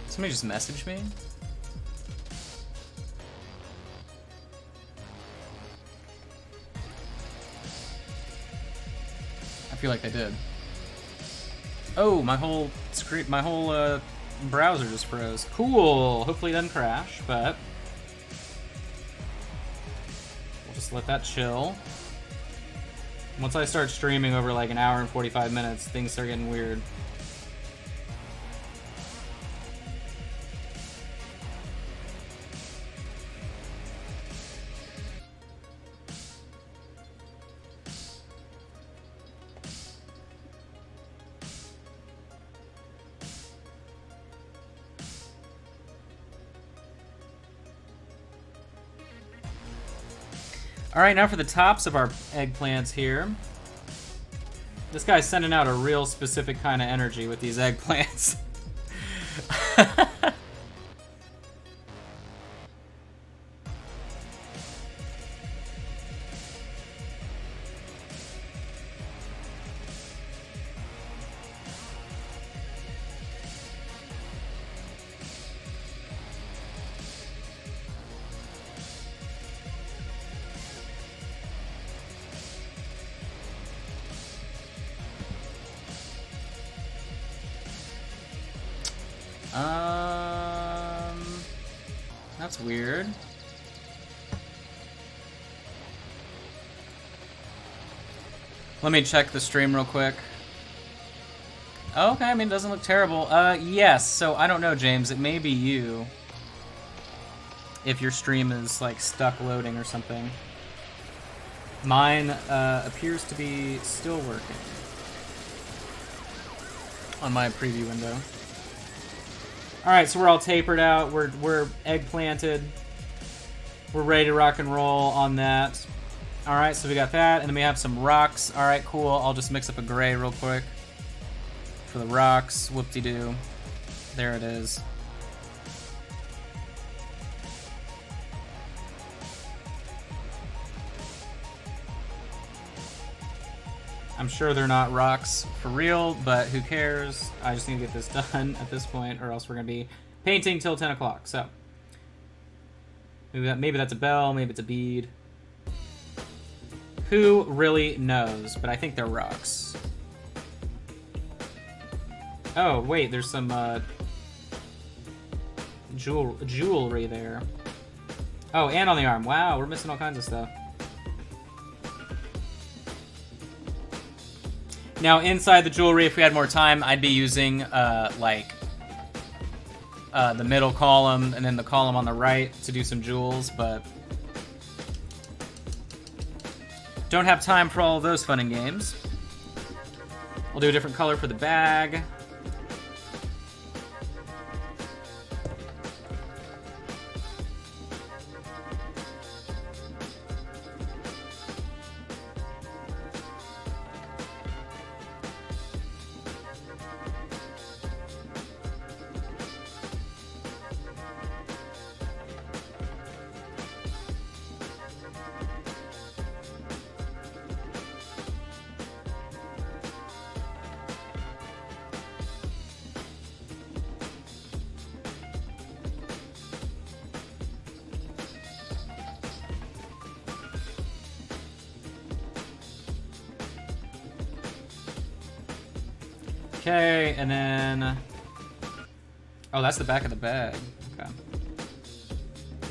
Speaker 1: Somebody just messaged me? I feel like they did. Oh, my whole screen, my whole browser just froze. Cool. Hopefully it doesn't crash, but we'll just let that chill. Once I start streaming over like an hour and 45 minutes, things start getting weird. Alright, now for the tops of our eggplants here. This guy's sending out a real specific kind of energy with these eggplants. That's weird. Let me check the stream real quick. Oh, okay, I mean, it doesn't look terrible. Yes, so I don't know, James. It may be you. If your stream is, like, stuck loading or something. Mine appears to be still working on my preview window. Alright, so we're all tapered out, we're egg-planted. We're ready to rock and roll on that. Alright, so we got that, and then we have some rocks. Alright, cool. I'll just mix up a gray real quick for the rocks. Whoop-de-doo. There it is. I'm sure they're not rocks for real, but who cares? I just need to get this done at this point, or else we're going to be painting till 10 o'clock. So, maybe that's a bell, maybe it's a bead. Who really knows? But I think they're rocks. Oh, wait, there's some jewelry there. Oh, and on the arm. Wow, we're missing all kinds of stuff. Now, inside the jewelry, if we had more time, I'd be using, the middle column and then the column on the right to do some jewels, but don't have time for all of those fun and games. We'll do a different color for the bag. Okay, and then... Oh, that's the back of the bag. Okay.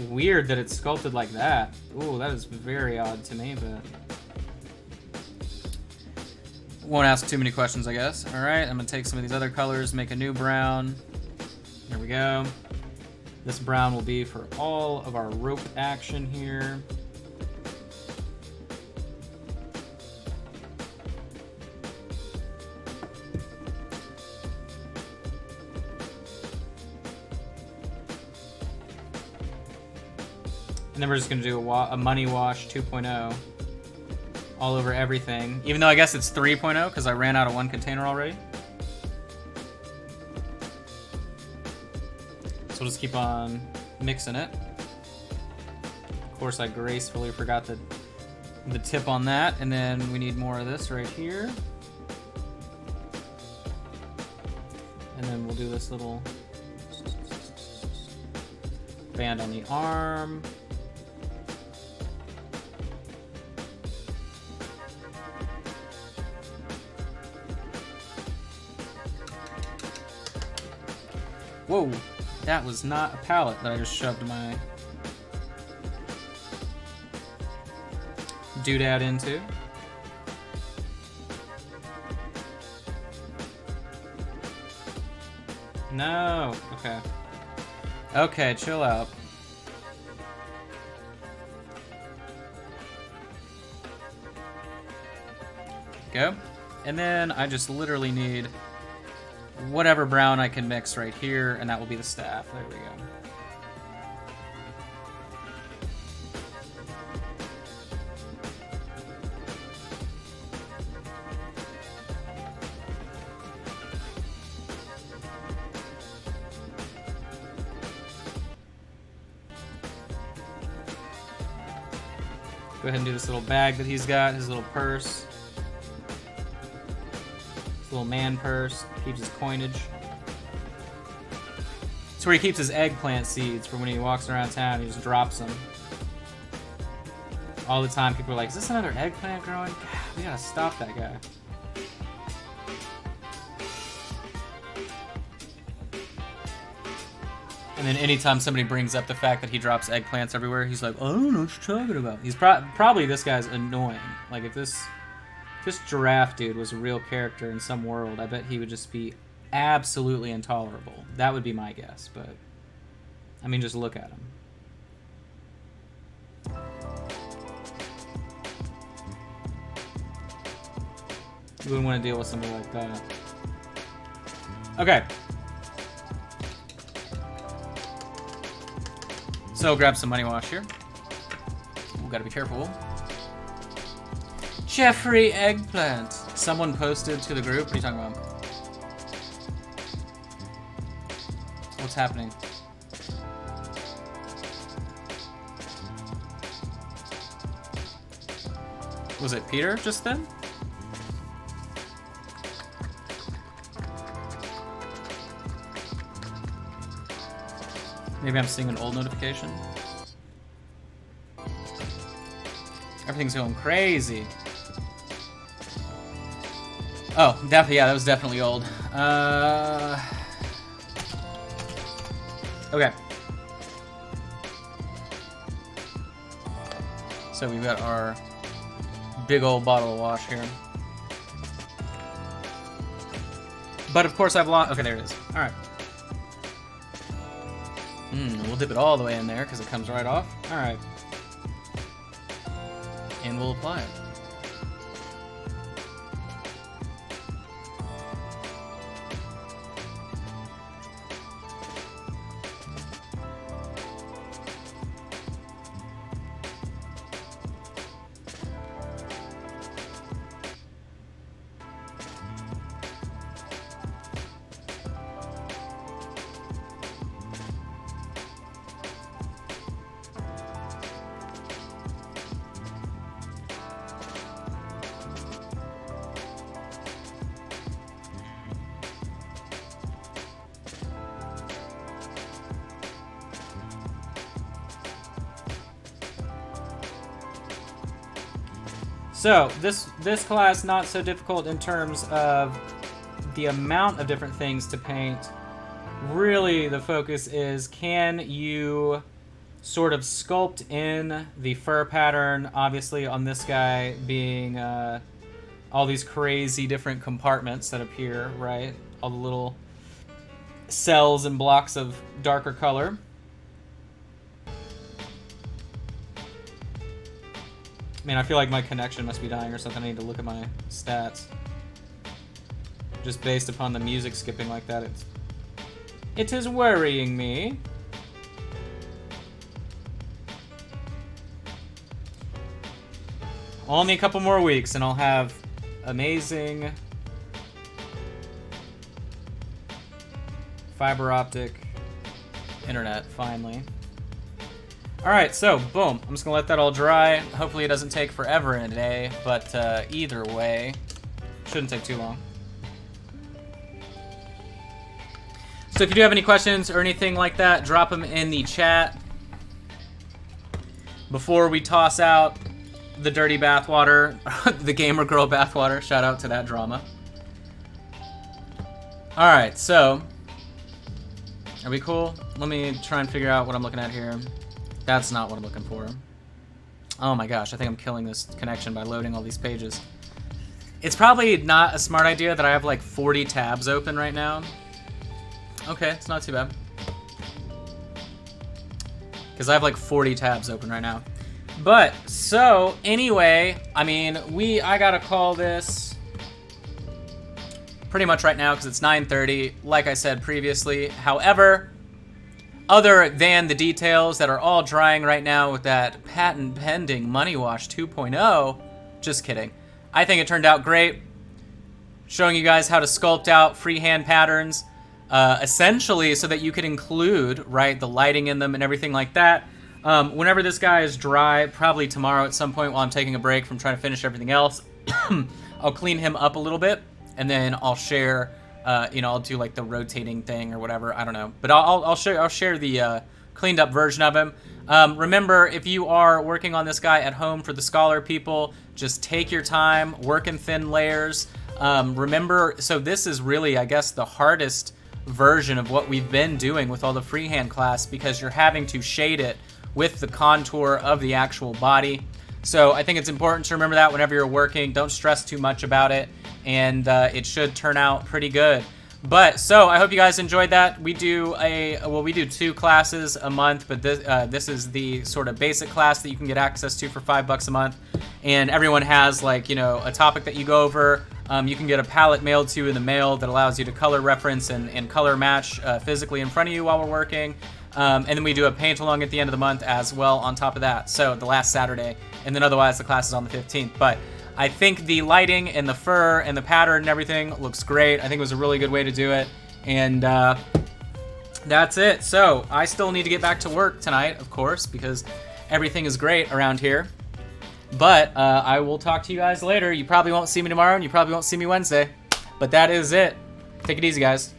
Speaker 1: Weird that it's sculpted like that. Ooh, that is very odd to me, but... Won't ask too many questions, I guess. Alright, I'm gonna take some of these other colors, make a new brown. There we go. This brown will be for all of our rope action here. And then we're just gonna do a money wash 2.0 all over everything. Even though I guess it's 3.0 because I ran out of one container already. So we'll just keep on mixing it. Of course, I gracefully forgot the tip on that. And then we need more of this right here. And then we'll do this little band on the arm. Whoa, that was not a pallet that I just shoved my doodad into. No, okay. Okay, chill out. Go. And then I just literally need whatever brown I can mix right here, and that will be the staff. There we go. Go ahead and do this little bag that he's got, his little purse. Little man purse, keeps his coinage. It's where he keeps his eggplant seeds for when he walks around town. He just drops them. All the time people are like, is this another eggplant growing? God, we gotta stop that guy. And then anytime somebody brings up the fact that he drops eggplants everywhere, he's like, I don't know what you're talking about. He's probably, this guy's annoying. Like if this giraffe dude was a real character in some world, I bet he would just be absolutely intolerable. That would be my guess, but I mean, just look at him. You wouldn't want to deal with somebody like that. Okay. So grab some money wash here. We gotta be careful. Jeffrey Eggplant. Someone posted to the group. What are you talking about? What's happening? Was it Peter just then? Maybe I'm seeing an old notification. Everything's going crazy. Oh, definitely, yeah, that was definitely old. Okay. So we've got our big old bottle of wash here. But of course I've lost, okay, there it is. All right. We'll dip it all the way in there because it comes right off. All right. And we'll apply it. So this class not so difficult in terms of the amount of different things to paint. Really, the focus is, can you sort of sculpt in the fur pattern, obviously on this guy being all these crazy different compartments that appear, right? All the little cells and blocks of darker color. Man, I feel like my connection must be dying or something. I need to look at my stats. Just based upon the music skipping like that, it is worrying me. Only a couple more weeks and I'll have amazing fiber optic internet, finally. Alright, so, boom. I'm just gonna let that all dry. Hopefully it doesn't take forever in a day, but either way, shouldn't take too long. So if you do have any questions or anything like that, drop them in the chat before we toss out the dirty bathwater, the gamer girl bathwater. Shout out to that drama. Alright, so, are we cool? Let me try and figure out what I'm looking at here. That's not what I'm looking for. Oh my gosh, I think I'm killing this connection by loading all these pages. It's probably not a smart idea that I have like 40 tabs open right now. Okay, it's not too bad. Because I have like 40 tabs open right now. But, so, anyway, I mean, I gotta call this pretty much right now because it's 9:30, like I said previously. However, other than the details that are all drying right now with that patent pending Money Wash 2.0, just kidding. I think it turned out great. Showing you guys how to sculpt out freehand patterns, essentially so that you could include, right, the lighting in them and everything like that. Whenever this guy is dry, probably tomorrow at some point while I'm taking a break from trying to finish everything else, I'll clean him up a little bit, and then I'll share, I'll do like the rotating thing or whatever, I don't know. But I'll share the cleaned up version of him. Remember, if you are working on this guy at home for the Scholar people, just take your time, work in thin layers. Remember, so this is really, I guess, the hardest version of what we've been doing with all the freehand class because you're having to shade it with the contour of the actual body. So I think it's important to remember that whenever you're working. Don't stress too much about it, and it should turn out pretty good. But so I hope you guys enjoyed that. We do we do 2 classes a month, but this is the sort of basic class that you can get access to for $5 a month, and everyone has like a topic that you go over. You can get a palette mailed to you in the mail that allows you to color reference and color match physically in front of you while we're working. And then we do a paint along at the end of the month as well on top of that, so the last Saturday, and then otherwise the class is on the 15th. But I think the lighting and the fur and the pattern and everything looks great. I think it was a really good way to do it, and that's it. So I still need to get back to work tonight, of course, because everything is great around here. But I will talk to you guys later. You probably won't see me tomorrow, and you probably won't see me Wednesday. But that is it. Take it easy, guys.